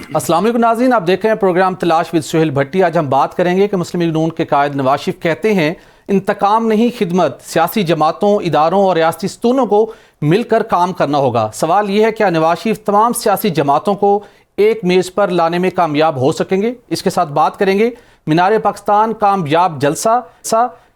अस्सलाम वालेकुम नाज़रीन, आप देख रहे हैं प्रोग्राम तलाश विद सुहेल भट्टी। आज हम बात करेंगे कि मुस्लिम लीग नून के कायद नवाज शरीफ कहते हैं इंतकाम नहीं खिदमत, सियासी जमातों, इदारों और रियासती सतूनों को मिलकर काम करना होगा। सवाल यह है क्या नवाज शरीफ तमाम सियासी जमातों को एक मेज़ पर लाने में कामयाब हो सकेंगे। इसके साथ बात करेंगे मीनार पाकिस्तान कामयाब जलसा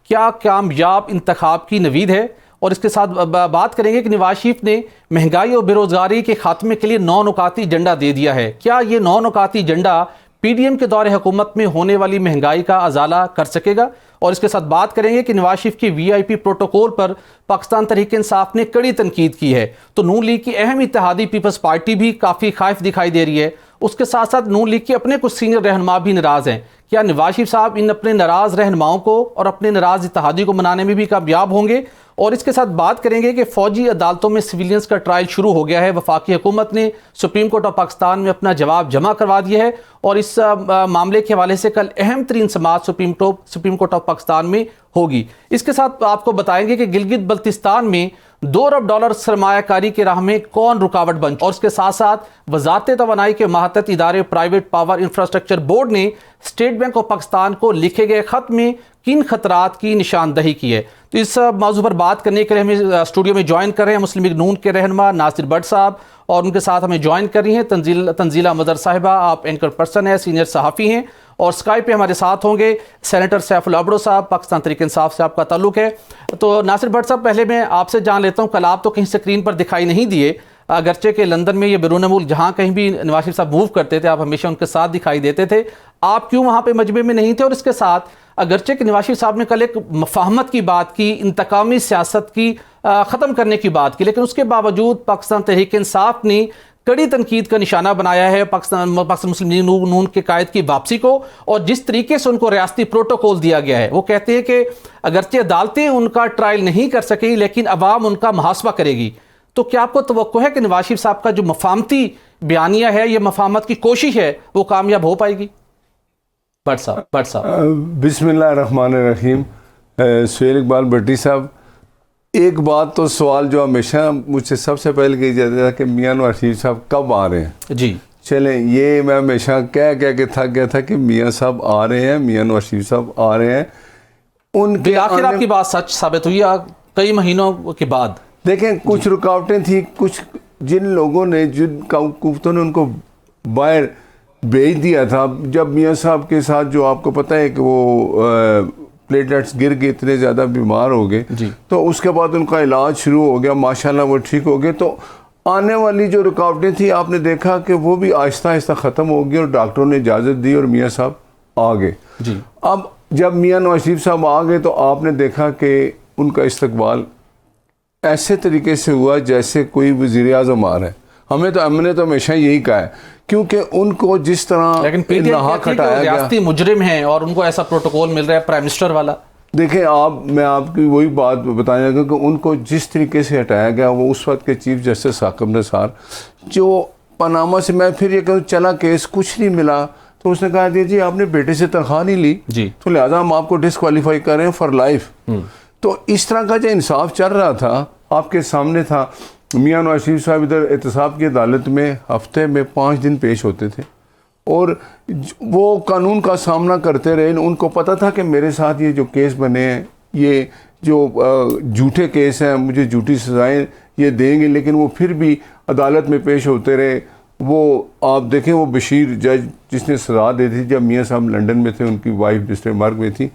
क्या कामयाब इंतखाब की नवीद है, और इसके साथ बात करेंगे कि नवाज शरीफ ने महंगाई और बेरोजगारी के खात्मे के लिए 9 नुकाती एजेंडा दे दिया है। क्या ये 9 नुकाती एजेंडा पीडीएम के दौरे हुकूमत में होने वाली महंगाई का अजाला कर सकेगा। और इसके साथ बात करेंगे कि नवाज शरीफ की वीआईपी प्रोटोकॉल पर पाकिस्तान तहरीक इंसाफ ने कड़ी तनकीद की है, तो नून लीग की अहम इत्तेहादी पीपल्स पार्टी भी काफ़ी खाइफ दिखाई दे रही है। उसके साथ साथ नून लीग के अपने कुछ सीनियर रहनुमा भी नाराज़ हैं। क्या नवाज शरीफ साहब इन अपने नाराज़ रहनुमाओं को और अपने नाराज़ इत्तेहादी को मनाने में भी कामयाब होंगे। और इसके साथ बात करेंगे कि फ़ौजी अदालतों में सिविलियंस का ट्रायल शुरू हो गया है। वफाकी हुकूमत ने सुप्रीम कोर्ट ऑफ पाकिस्तान में अपना जवाब जमा करवा दिया है, और इस मामले के हवाले से कल अहम तरीन समाअत सुप्रीम कोर्ट ऑफ पाकिस्तान में होगी। इसके साथ आपको बताएंगे कि गिलगित बल्तिस्तान में $2 अरब सरमायाकारी के राह में कौन रुकावट बन। और इसके साथ साथ वजारत तवानाई के मातहत इदारे प्राइवेट पावर इंफ्रास्ट्रक्चर बोर्ड ने स्टेट बैंक ऑफ पाकिस्तान को लिखे गए खत में किन खतरात की निशानदही की है। तो इस मौजू पर बात करने के लिए हमें स्टूडियो में ज्वाइन कर रहे हैं मुस्लिम लीग नून के रहनुमा नासिर भट्ट साहब, और उनके साथ हमें ज्वाइन कर रही हैं तंजीला मदर साहिबा। आप एंकर पर्सन हैं, सीनियर सहाफ़ी हैं, और स्काइप पे हमारे साथ होंगे सेनेटर सैफुल अबड़ो साहब, पाकिस्तान तहरीक इंसाफ से आपका ताल्लुक़ है। तो नासिर भट्ट साहब, पहले मैं आपसे जान लेता हूँ, कल आप तो कहीं स्क्रीन पर दिखाई नहीं दिए, अगरचे के लंदन में या बैरून मुल्क जहाँ कहीं भी नवाज शरीफ साहब मूव करते थे आप हमेशा उनके साथ दिखाई देते थे, आप क्यों वहाँ पे मजमे में नहीं थे। और इसके साथ अगरचे के नवाज शरीफ साहब ने कल एक मफाहमत की बात की, इंतकामी सियासत की ख़त्म करने की बात की, लेकिन उसके बावजूद पाकिस्तान तहरीक इंसाफ ने कड़ी तनकीद का निशाना बनाया है पाकिस्तान मुस्लिम लीग नून के कायद की वापसी को, और जिस तरीके से उनको रियासती प्रोटोकॉल दिया गया है। वो कहते हैं कि अगरचे अदालतें उनका ट्रायल नहीं कर सकेंगी, लेकिन अवाम उनका मुहासबा करेगी। तो क्या आपको तवक्को है कि नवाज शरीफ साहब का जो मफाहमती बयानिया है, ये मफाहमत की कोशिश है, वो कामयाब हो पाएगी? भट्ट साहब। बिस्मिल्लाहिर्रहमानिर्रहीम। सुहेल इकबाल भट्टी साहब, एक बात तो सवाल जो हमेशा मुझसे सबसे पहले कही जाता था कि मियां नवाज शरीफ साहब कब आ रहे हैं। जी चलें, ये मैं हमेशा कह के थक गया था कि मियां साहब आ रहे हैं, मियां नवाज शरीफ साहब आ रहे हैं। उनके आखिर आपकी बात सच साबित हुई कई महीनों के बाद। देखें, कुछ रुकावटें थी, कुछ जिन लोगों ने, जिन हुकूमतों ने उनको बाहर भेज दिया था। जब मियां साहब के साथ जो आपको पता है कि वो प्लेटलेट्स गिर के इतने ज़्यादा बीमार हो गए, तो उसके बाद उनका इलाज शुरू हो गया, माशाल्लाह वो ठीक हो गए। तो आने वाली जो रुकावटें थी आपने देखा कि वो भी आहिस्ता आहिस्ता ख़त्म हो गई, और डॉक्टरों ने इजाज़त दी और मियां साहब आ गए। अब जब मियां नवाज शरीफ साहब आ गए तो आपने देखा कि उनका इस्तकबाल ऐसे तरीके से हुआ जैसे कोई वज़ीर आज़म आ रहा है। हमने तो हमेशा यही कहा है, क्योंकि उनको जिस तरह नहा खटाया गया, रियासती मुजरिम हैं और उनको ऐसा प्रोटोकॉल मिल रहा है प्राइम मिनिस्टर वाला। देखें मैं आपकी वही बात बताने लगा कि उनको जिस तरीके से हटाया गया, वो उस वक्त के चीफ जस्टिस साकिब निसार, जो पनामा से, मैं फिर ये कहूँ चला केस कुछ नहीं मिला, तो उसने कहा जी आपने बेटे से तनख्वाह नहीं ली जी, तो लिहाजा हम आपको डिस्क्वालीफाई कर रहे हैं फॉर लाइफ। तो इस तरह का जो इंसाफ चल रहा था आपके सामने था। मियां नवाज शरीफ साहब इधर एहतसाब की अदालत में हफ्ते में 5 दिन पेश होते थे, और वो कानून का सामना करते रहे। उनको पता था कि मेरे साथ ये जो केस बने हैं, ये जो झूठे केस हैं, मुझे झूठी सज़ाएं ये देंगे, लेकिन वो फिर भी अदालत में पेश होते रहे। वो आप देखें, वो बशीर जज जिसने सज़ा दी थी जब मियां साहब लंदन में थे, उनकी वाइफ जिसने मर्ग में थी,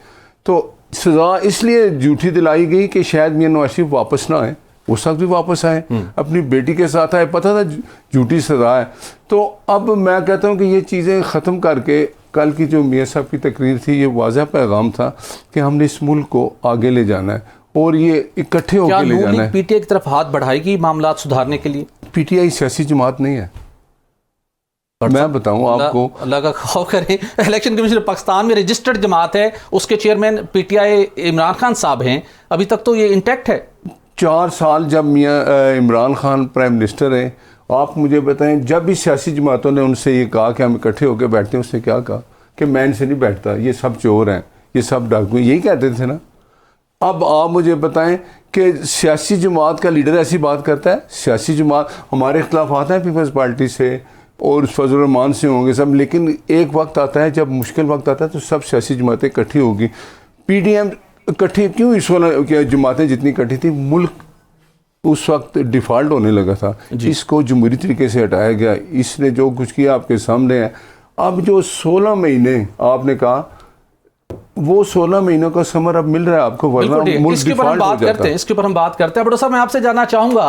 तो सज़ा इसलिए झूठी दिलाई गई कि शायद मियां नवाज शरीफ वापस ना आए। उस वक्त भी वापस आए, अपनी बेटी के साथ आए, पता था झूठी सज़ा है। तो अब मैं कहता हूँ कि ये चीज़ें ख़त्म करके कल की जो मियां साहब की तकरीर थी, ये वाज़ह पैगाम था कि हमने इस मुल्क को आगे ले जाना है और ये इकट्ठे होकर ले जाना है। पीटीआई की तरफ हाथ बढ़ाएगी मामला सुधारने के लिए? पीटीआई सियासी जमात नहीं है, मैं बताऊं आपको। अल्लाह का खौफ करें, इलेक्शन कमीशन पाकिस्तान में रजिस्टर्ड जमात है, उसके चेयरमैन पीटीआई इमरान खान साहब हैं, अभी तक तो ये इंटैक्ट है। 4 साल जब मियां इमरान खान प्राइम मिनिस्टर हैं, आप मुझे बताएं, जब भी सियासी जमातों ने उनसे ये कहा कि हम इकट्ठे होकर बैठते हैं, उसने क्या कहा कि मैं इनसे नहीं बैठता, ये सब चोर हैं, ये सब डाकू, यही कहते थे ना। अब आप मुझे बताएं कि सियासी जमात का लीडर ऐसी बात करता है? सियासी जमात, हमारे इख्तलाफात हैं पीपल्स पार्टी से, और फजल रहमान से होंगे सब, लेकिन एक वक्त आता है जब मुश्किल वक्त आता है तो सब सियासी जमातें इकट्ठी होगी। पीडीएम इकट्ठी क्यों, इस वाला जमातें जितनी इकट्ठी थी, मुल्क उस वक्त डिफ़ॉल्ट होने लगा था। इसको जमहूरी तरीके से हटाया गया, इसने जो कुछ किया आपके सामने है। अब जो 16 महीने आपने कहा, वो 16 महीनों का समर अब मिल रहा है आपको, वरना मुल्क इसके ऊपर हम बात करते हैं, इसके ऊपर हम बात करते हैं। बड़ो साहब, मैं आपसे जानना चाहूँगा,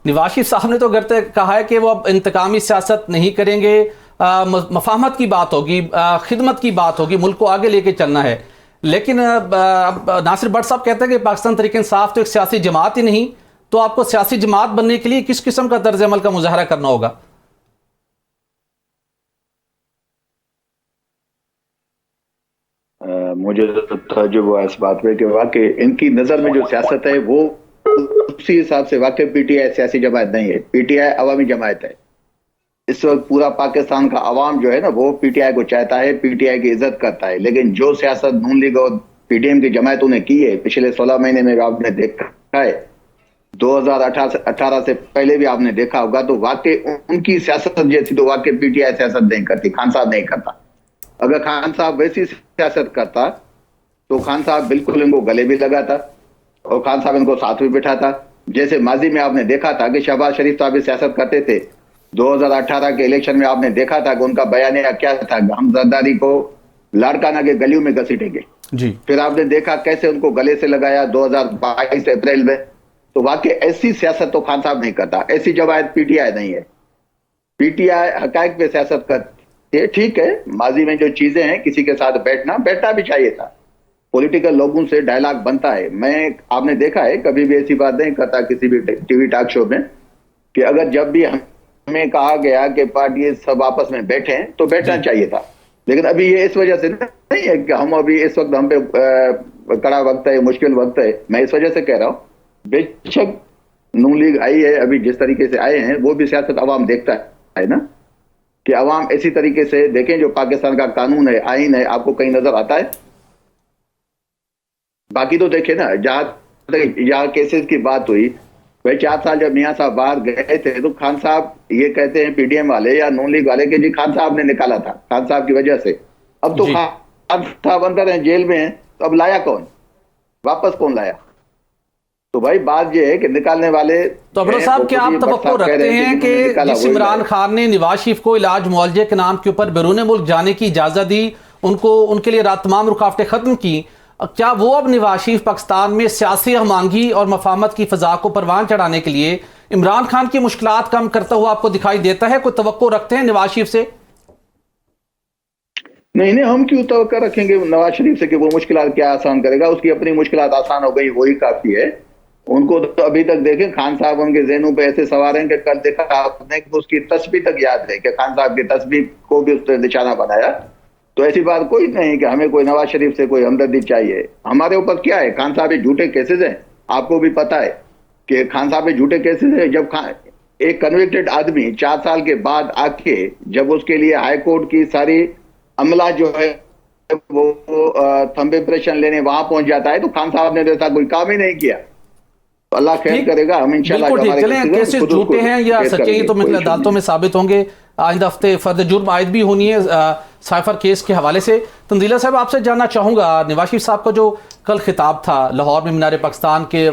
नवाज शरीफ साहब ने तो कहा है कि वो अब इंतकामी सियासत नहीं करेंगे, मफाहमत की बात होगी, खिदमत की बात होगी, मुल्क को आगे लेके चलना है। लेकिन नासिर भट्ट साहब कहते हैं कि पाकिस्तान तहरीक इंसाफ तो एक सियासी जमात ही नहीं, तो आपको सियासी जमात बनने के लिए किस किस्म का तर्ज अमल का मुजाहरा करना होगा? मुझे तजुर्बा इस बात पे कि वाकई इनकी नज़र में जो सियासत है वो उसी हिसाब से वाकई पीटीआई सियासी जमात नहीं है, पीटीआई अवामी जमात है। इस वक्त पूरा पाकिस्तान का अवाम जो है ना, वो पीटीआई को चाहता है, पीटीआई की इज्जत करता है। लेकिन जो सियासत नून लीग और पीडीएम की जमातों ने की है पिछले 16 महीने में, आपने देखा है 2018 से पहले भी आपने देखा होगा, तो वाकई उनकी सियासत जैसी तो वाकई पीटीआई सियासत नहीं करती, खान साहब नहीं करता। अगर खान साहब वैसी सियासत करता तो खान साहब बिल्कुल इनको गले भी लगाता और खान साहब इनको साथ भी बिठाता। जैसे माजी में आपने देखा था कि शहबाज शरीफ साहब सियासत करते थे, 2018 के इलेक्शन में आपने देखा था कि उनका बयानिया क्या था, हम जरदारी को लाड़काना के गलियों में घसीटेंगे जी। फिर आपने देखा कैसे उनको गले से लगाया 2022 अप्रैल में। तो वाकई ऐसी सियासत तो खान साहब नहीं करता, ऐसी जमात पीटीआई नहीं है। पीटीआई हकायक पे सियासत करती है, ठीक है, माजी में जो चीजें हैं, किसी के साथ बैठना भी चाहिए था, पॉलिटिकल लोगों से डायलॉग बनता है। आपने देखा है, कभी भी ऐसी बात नहीं करता किसी भी टीवी टॉक शो में कि अगर जब भी हमें कहा गया कि पार्टी सब आपस में बैठे तो बैठना चाहिए था। लेकिन अभी ये इस वजह से नहीं है कि हम अभी इस वक्त हम पे कड़ा वक्त है, मुश्किल वक्त है। मैं इस वजह से कह रहा हूँ, बेशक नून लीग आई है, अभी जिस तरीके से आए हैं वो भी सियासत अवाम देखता है ना, कि अवाम इसी तरीके से देखें। जो पाकिस्तान का कानून है, आईन है, आपको कहीं नजर आता है? बाकी तो देखे ना, जहां केसेस की बात हुई, भाई 4 साल जब मियां साहब बाहर गए थे तो खान साहब ये कहते हैं पीडीएम वाले या नून लीग वाले कि जी खान साहब ने निकाला था, खान साहब की वजह से। अब तो खान साहब अंदर हैं, जेल में हैं, तो अब लाया कौन, वापस कौन लाया? तो भाई बात ये है कि निकालने वाले तो अबड़ो साहब, क्या आप तवक्को रखते हैं कि जिस इमरान खान ने नवाज शरीफ को इलाज मुआवजे के नाम के ऊपर बैरून मुल्क जाने की इजाजत दी, उनको उनके लिए तमाम रुकावटें खत्म की, क्या वो अब नवाज शरीफ पाकिस्तान में सियासी हमांगी और मफाहमत की फजा को परवान चढ़ाने के लिए इमरान खान की मुश्किलात कम करता हुआ आपको दिखाई देता है? कोई तवक्को रखते हैं नवाज शरीफ से? नहीं, हम क्यों तवक्को रखेंगे नवाज शरीफ से कि वो मुश्किलात क्या आसान करेगा? उसकी अपनी मुश्किलात आसान हो गई, वही काफी है। उनको तो अभी तक देखें, खान साहब उनके ज़हनों पे ऐसे सवार हैं कि कल देखा आपने कि उसकी तस्बीह तक याद है कि खान साहब की तस्बीह को भी उसने निशाना बनाया। तो ऐसी बात कोई नहीं कि हमें कोई नवाज शरीफ से कोई हमदर्दी चाहिए। हमारे ऊपर क्या है, खान साहब झूठे केसेस हैं, आपको भी पता है कि खान साहब झूठे केसेस है। जब एक कन्विक्टेड आदमी 4 साल के बाद आके जब उसके लिए हाई कोर्ट की सारी अमला जो है वो थंब इंप्रेशन लेने वहां पहुंच जाता है, तो खान साहब ने ऐसा कोई काम ही नहीं किया। तो अल्लाह खैर करेगा, हम इंशाल्लाह केसेस झूठे हैं या सच्चे हैं तो मतलब अदालतों में साबित होंगे। आइंदा हफ्ते फर्द जुर्म आयद भी होनी है साइफर केस के हवाले से। तंजीला साहब, आपसे जानना चाहूँगा, नवाज शरीफ साहब का जो कल खिताब था लाहौर में मीनार पाकिस्तान के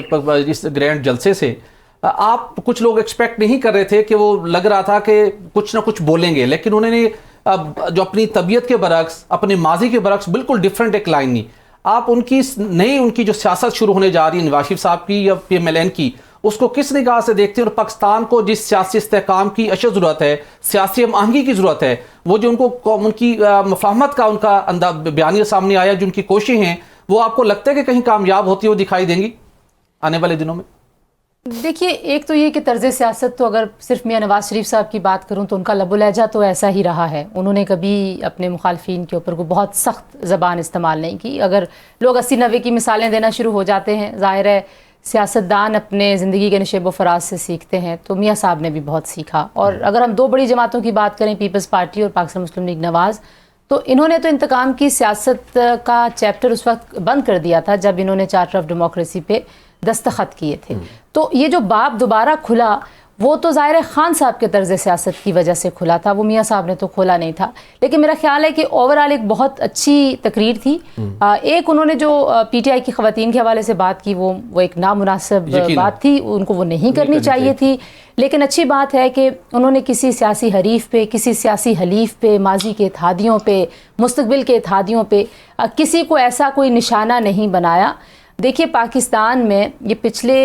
इस ग्रैंड जलसे से, आप कुछ लोग एक्सपेक्ट नहीं कर रहे थे कि वो, लग रहा था कि कुछ ना कुछ बोलेंगे, लेकिन उन्होंने जो अपनी तबीयत के बरक्स, अपने माजी के बरक्स बिल्कुल डिफरेंट एक लाइन ली। आप उनकी जो सियासत शुरू होने जा रही है नवाज शरीफ साहब की या PMLN की, उसको किस निगाह से देखते हैं? और पाकिस्तान को जिस सियासी इस्तेहकाम की अशद ज़रूरत है, सियासी हमआहंगी की ज़रूरत है, वो जो उनकी मफाहमत का उनका बयानिया सामने आया, जो उनकी कोशिशें हैं, वो आपको लगता है कि कहीं कामयाब होती हुई दिखाई देंगी आने वाले दिनों में? देखिए, एक तो ये कि तर्ज सियासत तो अगर सिर्फ मियां नवाज शरीफ साहब की बात करूं तो उनका लबो लहजा तो ऐसा ही रहा है। उन्होंने कभी अपने मुखालफिन के ऊपर को बहुत सख्त ज़बान इस्तेमाल नहीं की। अगर लोग 80-90 की मिसालें देना शुरू हो जाते हैं, ज़ाहिर है सियासतदान अपने ज़िंदगी के नशेब व फराज से सीखते हैं, तो मियाँ साहब ने भी बहुत सीखा। और अगर हम 2 बड़ी जमातों की बात करें, पीपल्स पार्टी और पाकिस्तान मुस्लिम लीग नवाज़, तो इन्होंने तो इंतकाम की सियासत का चैप्टर उस वक्त बंद कर दिया था जब इन्होंने चार्टर ऑफ डेमोक्रेसी पे दस्तखत किए थे। तो ये जो बाब दोबारा खुला, वो तो ज़ाहिर है खान साहब के तर्ज़ सियासत की वजह से खुला था, वो मियाँ साहब ने तो खोला नहीं था। लेकिन मेरा ख्याल है कि ओवरऑल एक बहुत अच्छी तकरीर थी। एक उन्होंने जो पीटीआई की ख़वातीन के हवाले से बात की, वो एक नामुनासिब बात थी, उनको वो नहीं करनी चाहिए थी। लेकिन अच्छी बात है कि उन्होंने किसी सियासी हरीफ पे, किसी सियासी हलीफ पे, माजी के इत्तेहादियों पे, मुस्तकबिल के इत्तेहादियों पे किसी को ऐसा कोई निशाना नहीं बनाया। देखिए, पाकिस्तान में ये पिछले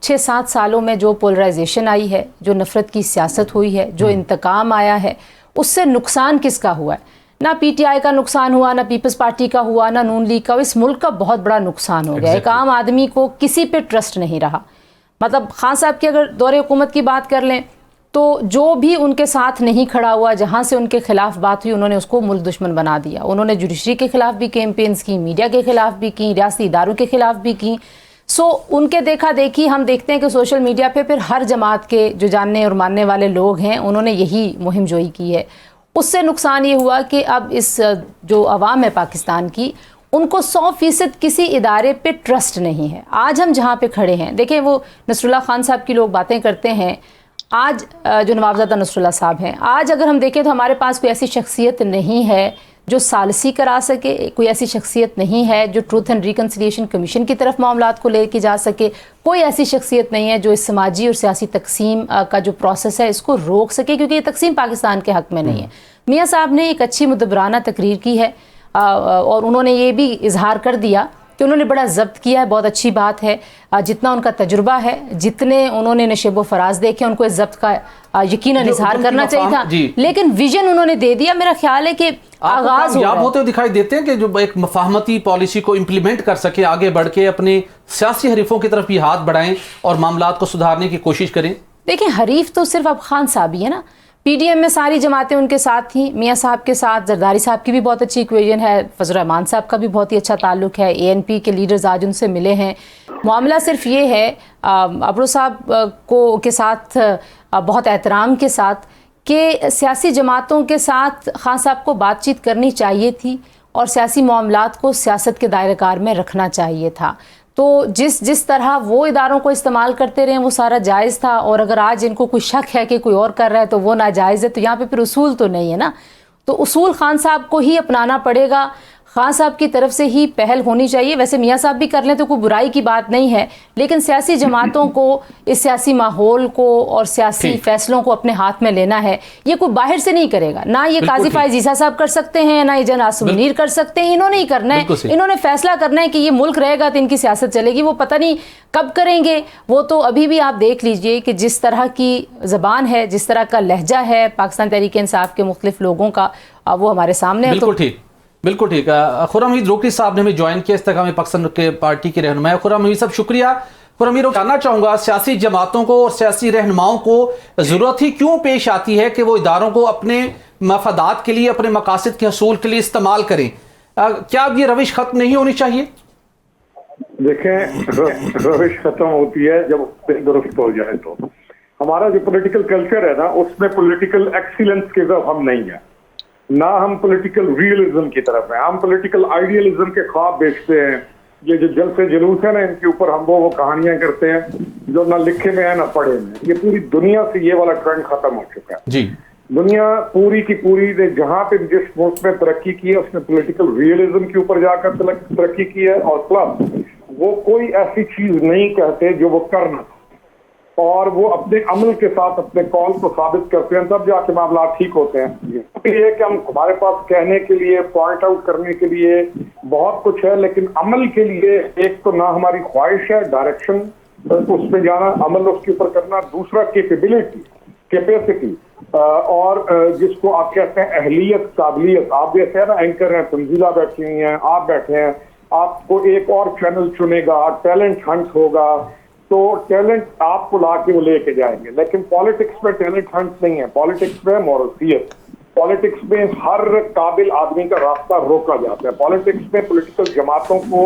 6-7 सालों में जो पोलराइजेशन आई है, जो नफ़रत की सियासत हुई है, जो इंतकाम आया है, उससे नुकसान किसका हुआ है? ना पीटीआई का नुकसान हुआ, ना पीपल्स पार्टी का हुआ, ना नून लीग का। इस मुल्क का बहुत बड़ा नुकसान हो गया। एक आम आदमी को किसी पे ट्रस्ट नहीं रहा। मतलब खान साहब की अगर दौरे हुकूमत की बात कर लें तो जो भी उनके साथ नहीं खड़ा हुआ, जहाँ से उनके खिलाफ बात हुई, उन्होंने उसको मुल्क दुश्मन बना दिया। उन्होंने जुडिशरी के खिलाफ भी कैंपेन्स की, मीडिया के खिलाफ भी की, रियासती इदारों के खिलाफ भी की। सो उनके देखा देखी हम देखते हैं कि सोशल मीडिया पे फिर हर जमात के जो जानने और मानने वाले लोग हैं, उन्होंने यही मुहिम जोई की है। उससे नुकसान ये हुआ कि अब इस जो अवाम है पाकिस्तान की, उनको 100% किसी इदारे पे ट्रस्ट नहीं है। आज हम जहाँ पे खड़े हैं, देखें, वो नसरुल्लाह खान साहब की लोग बातें करते हैं, आज जो नवाबजादा नसरुल्लाह साहब हैं, आज अगर हम देखें तो हमारे पास कोई ऐसी शख्सियत नहीं है जो सालसी करा सके, कोई ऐसी शख्सियत नहीं है जो ट्रूथ एंड रिकन्सिलिएशन कमीशन की तरफ मामलात को लेके जा सके, कोई ऐसी शख्सियत नहीं है जो इस समाजी और सियासी तकसीम का जो प्रोसेस है इसको रोक सके, क्योंकि ये तकसीम पाकिस्तान के हक़ में नहीं है। मियाँ साहब ने एक अच्छी मुदब्बराना तकरीर की है और उन्होंने ये भी इजहार कर दिया कि उन्होंने बड़ा ज़ब्त किया है। बहुत अच्छी बात है, जितना उनका तजुर्बा है, जितने उन्होंने नशेब व फराज देखे, उनको इस ज़ब्त का यकीनन इजहार करना चाहिए था। लेकिन विजन उन्होंने दे दिया। मेरा ख्याल है कि आगाज होते हुए दिखाई देते हैं कि जो एक मफाहमती पॉलिसी को इम्प्लीमेंट कर सके, आगे बढ़ के अपने सियासी हरीफों की तरफ भी हाथ बढ़ाएं और मामलात को सुधारने की कोशिश करें। देखिए, हरीफ तो सिर्फ अब खान साहब ही है ना। पीडीएम में सारी जमातें उनके साथ थी, मियाँ साहब के साथ जरदारी साहब की भी बहुत अच्छी इक्वेशन है, फजल रहमान साहब का भी बहुत ही अच्छा ताल्लुक है, एएनपी के लीडर्स आज उनसे मिले हैं। मामला सिर्फ ये है अबरू साहब के साथ बहुत एहतराम के साथ कि सियासी जमातों के साथ खान साहब को बातचीत करनी चाहिए थी और सियासी मामलात को सियासत के दायरेकार में रखना चाहिए था। तो जिस तरह वो इदारों को इस्तेमाल करते रहे वो सारा जायज़ था, और अगर आज इनको कोई शक है कि कोई और कर रहा है तो वो नाजायज़ है, तो यहाँ पे फिर उसूल तो नहीं है ना। तो उसूल खान साहब को ही अपनाना पड़ेगा, खान साहब की तरफ से ही पहल होनी चाहिए। वैसे मियाँ साहब भी कर लें तो कोई बुराई की बात नहीं है, लेकिन सियासी जमातों को इस सियासी माहौल को और सियासी फैसलों को अपने हाथ में लेना है। ये कोई बाहर से नहीं करेगा, ना ये काजी फायज ईसा साहब कर सकते हैं, ना ये जन आसिम मुनीर कर सकते हैं। इन्होंने ही करना है, इन्होंने फैसला करना है कि ये मुल्क रहेगा तो इनकी सियासत चलेगी। वो पता नहीं कब करेंगे, वो तो अभी भी आप देख लीजिए कि जिस तरह की ज़बान है, जिस तरह का लहजा है पाकिस्तान तहरीक इंसाफ के मुख्तलिफ लोगों का, वो हमारे सामने है। बिल्कुल ठीक, बिल्कुल ठीक। खुर्रम हमीद रोकरी साहब ने हमें ज्वाइन किया, इस तक हमें पाकिस्तान के पार्टी के रहनुमा। खुर्रम हमीद साहब शुक्रिया। खुर्रम हमीद, जानना चाहूँगा सियासी जमातों को और सियासी रहनुमाओं को ज़रूरत ही क्यों पेश आती है कि वो इदारों को अपने मफादात के लिए, अपने मकासद के हसूल के लिए इस्तेमाल करें? क्या अब ये रविश ख़त्म नहीं होनी चाहिए? देखें, रविश खत्म होती है जब दुरुस्त हो जाए। तो हमारा जो पॉलिटिकल कल्चर है ना, उसमें पॉलिटिकल एक्सीलेंस की तरफ हम नहीं है, ना हम पॉलिटिकल रियलिज्म की तरफ है। हम पॉलिटिकल आइडियलिज्म के ख्वाब बेचते हैं। ये जो जलसे जुलूस है ना, इनके ऊपर हम वो कहानियां करते हैं जो ना लिखे में है ना पढ़े में। ये पूरी दुनिया से ये वाला ट्रेंड खत्म हो चुका है जी। दुनिया पूरी की पूरी ने जहां पे जिस मुल्क में तरक्की की है, उसने पॉलिटिकल रियलिज्म के ऊपर जाकर तरक्की की है। और प्लस वो कोई ऐसी चीज नहीं कहते जो वो करना, और वो अपने अमल के साथ अपने कौल को साबित करते हैं, तब जाके मामला ठीक होते हैं। ये कि हम हमारे पास कहने के लिए, पॉइंट आउट करने के लिए बहुत कुछ है, लेकिन अमल के लिए एक तो ना हमारी ख्वाहिश है, डायरेक्शन उस पर जाना, अमल उसके ऊपर करना। दूसरा कैपेबिलिटी, कैपेसिटी, और जिसको आप कहते हैं अहलियत, काबिलियत। आप जैसे है ना एंकर हैं, तंजीला बैठी हुई हैं, आप बैठे हैं, आपको एक और चैनल चुनेगा, टैलेंट हंट होगा, तो टैलेंट आपको ला के वो लेके जाएंगे। लेकिन पॉलिटिक्स में टैलेंट हंट नहीं है, पॉलिटिक्स में मोरसियत, पॉलिटिक्स में हर काबिल आदमी का रास्ता रोका जाता है। पॉलिटिक्स में पॉलिटिकल जमातों को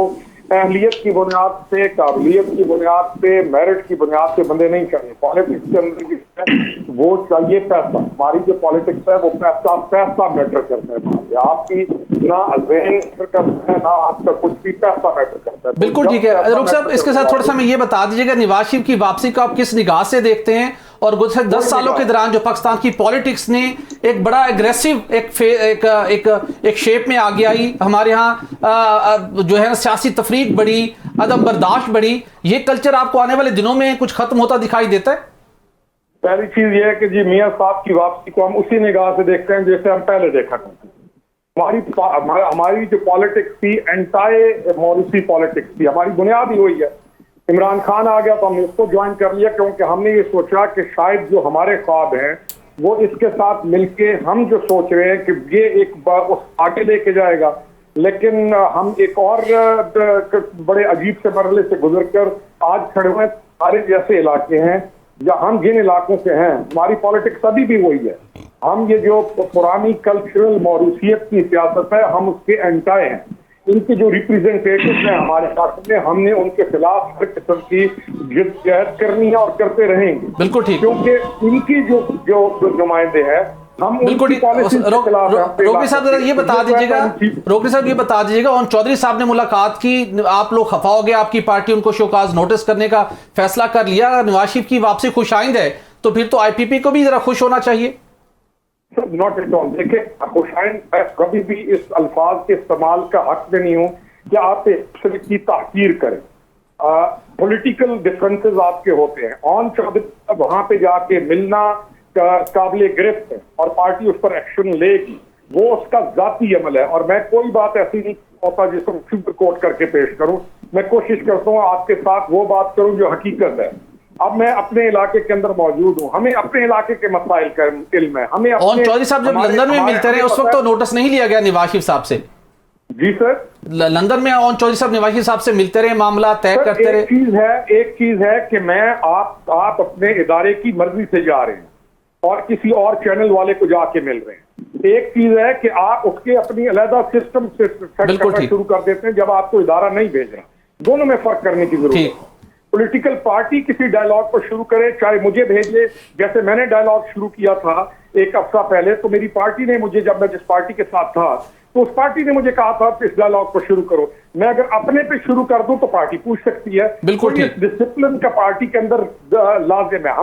अहलियत की बुनियाद पे, काबिलियत की बुनियाद पे, मेरिट की बुनियाद पे बंदे नहीं चाहिए। पॉलिटिक्स के अंदर वो चाहिए पैसा। हमारी जो पॉलिटिक्स है वो पैसा मैटर करता है। आपकी ना ज़हन मैटर करता है, ना आपका कुछ भी, पैसा मैटर करता है। बिल्कुल ठीक है। रुख साहब, इसके साथ थोड़ा सा हमें ये बता दीजिएगा, नवाज शरीफ की वापसी को आप किस निगाह से देखते हैं और गुज़श्ते 10 सालों के दौरान जो पाकिस्तान की पॉलिटिक्स ने एक बड़ा एग्रेसिव एक शेप में आगे आई, हमारे यहाँ जो है सियासी तफरीक बढ़ी, अदम बर्दाश्त बढ़ी, ये कल्चर आपको आने वाले दिनों में कुछ खत्म होता दिखाई देता है? पहली चीज ये है कि जी मियां साहब की वापसी को हम उसी निगाह से देखते हैं जैसे हम पहले देखा करते थे। हमारी जो पॉलिटिक्स थी, एंटाई मॉरिसी पॉलिटिक्स थी, हमारी बुनियाद ही वही है। इमरान खान आ गया तो हमने उसको ज्वाइन कर लिया, क्योंकि हमने ये सोचा कि शायद जो हमारे ख्वाब हैं वो इसके साथ मिलके हम जो सोच रहे हैं कि ये एक उस आगे लेके जाएगा। लेकिन हम एक और बड़े अजीब से मरहले से गुजरकर आज खड़े हुए सारे जैसे इलाके हैं, या हम जिन इलाकों से हैं, हमारी पॉलिटिक्स अभी भी वही है। हम ये जो पुरानी कल्चरल मौरूसियत की सियासत है, हम उसके एंटाई हैं। इनके जो रिप्रेजेंटेटिव हैं हमारे इलाके में, हमने उनके खिलाफ हर किस्म की जिद्दजहद करनी है और करते रहेंगे। बिल्कुल ठीक, क्योंकि इनकी जो नुमाइंदे हैं, हम बिल्कुल ठीक। रोकरी साहब ये बता दीजिएगा, रोकरी साहब ये बता दीजिएगा, और चौधरी साहब ने मुलाकात की, आप लोग खफा हो गए, आपकी पार्टी उनको शोकाज नोटिस करने का फैसला कर लिया। नवाज शरीफ की वापसी खुशाइंद है तो फिर तो IPP को भी जरा खुश होना चाहिए। Not at all. देखिए, खुशाइंद, मैं कभी भी इस अल्फाज के इस्तेमाल का हक में नहीं हूं कि आप एक दूसरे की ताकीर करें। पॉलिटिकल डिफरेंसेस आपके होते हैं, ऑन चौधरी वहां पे जाके मिलना काबिल गिरफ्त है और पार्टी उस पर एक्शन लेगी, वो उसका जाती अमल है। और मैं कोई बात ऐसी नहीं होता जिसको सुपर कोट करके पेश करूं। मैं कोशिश करता हूं आपके साथ वो बात करूं जो हकीकत है। अब मैं अपने इलाके के अंदर मौजूद हूं, हमें अपने इलाके के मसाइल का इल्म है। हमें और चौधरी साहब जब लंदन में मिलते रहे उस वक्त तो नोटिस नहीं लिया गया नवाज शरीफ साहब से? जी सर, लंदन में और चौधरी साहब नवाज शरीफ साहब से मिलते रहे, मामला तय करते रहे। एक चीज है कि मैं आप अपने इदारे की मर्जी से जा रहे हैं और किसी और चैनल वाले को जाके मिल रहे हैं। एक चीज है कि आप उसके अपनी अलग सिस्टम से सेट करना शुरू कर देते हैं जब आपको इदारा नहीं भेज रहा। दोनों में फर्क करने की जरूरत है। पॉलिटिकल पार्टी किसी डायलॉग को शुरू करे, चाहे मुझे भेजे, जैसे मैंने डायलॉग शुरू किया था एक हफ्ता पहले, तो मेरी पार्टी ने मुझे, जब मैं जिस पार्टी के साथ था तो उस पार्टी ने मुझे कहा था कि इस डायलॉग को शुरू करो। मैं अगर अपने पे शुरू कर दूं तो पार्टी पूछ सकती है। बिल्कुल ठीक। डिसिप्लिन का पार्टी के अंदर लाजिम है।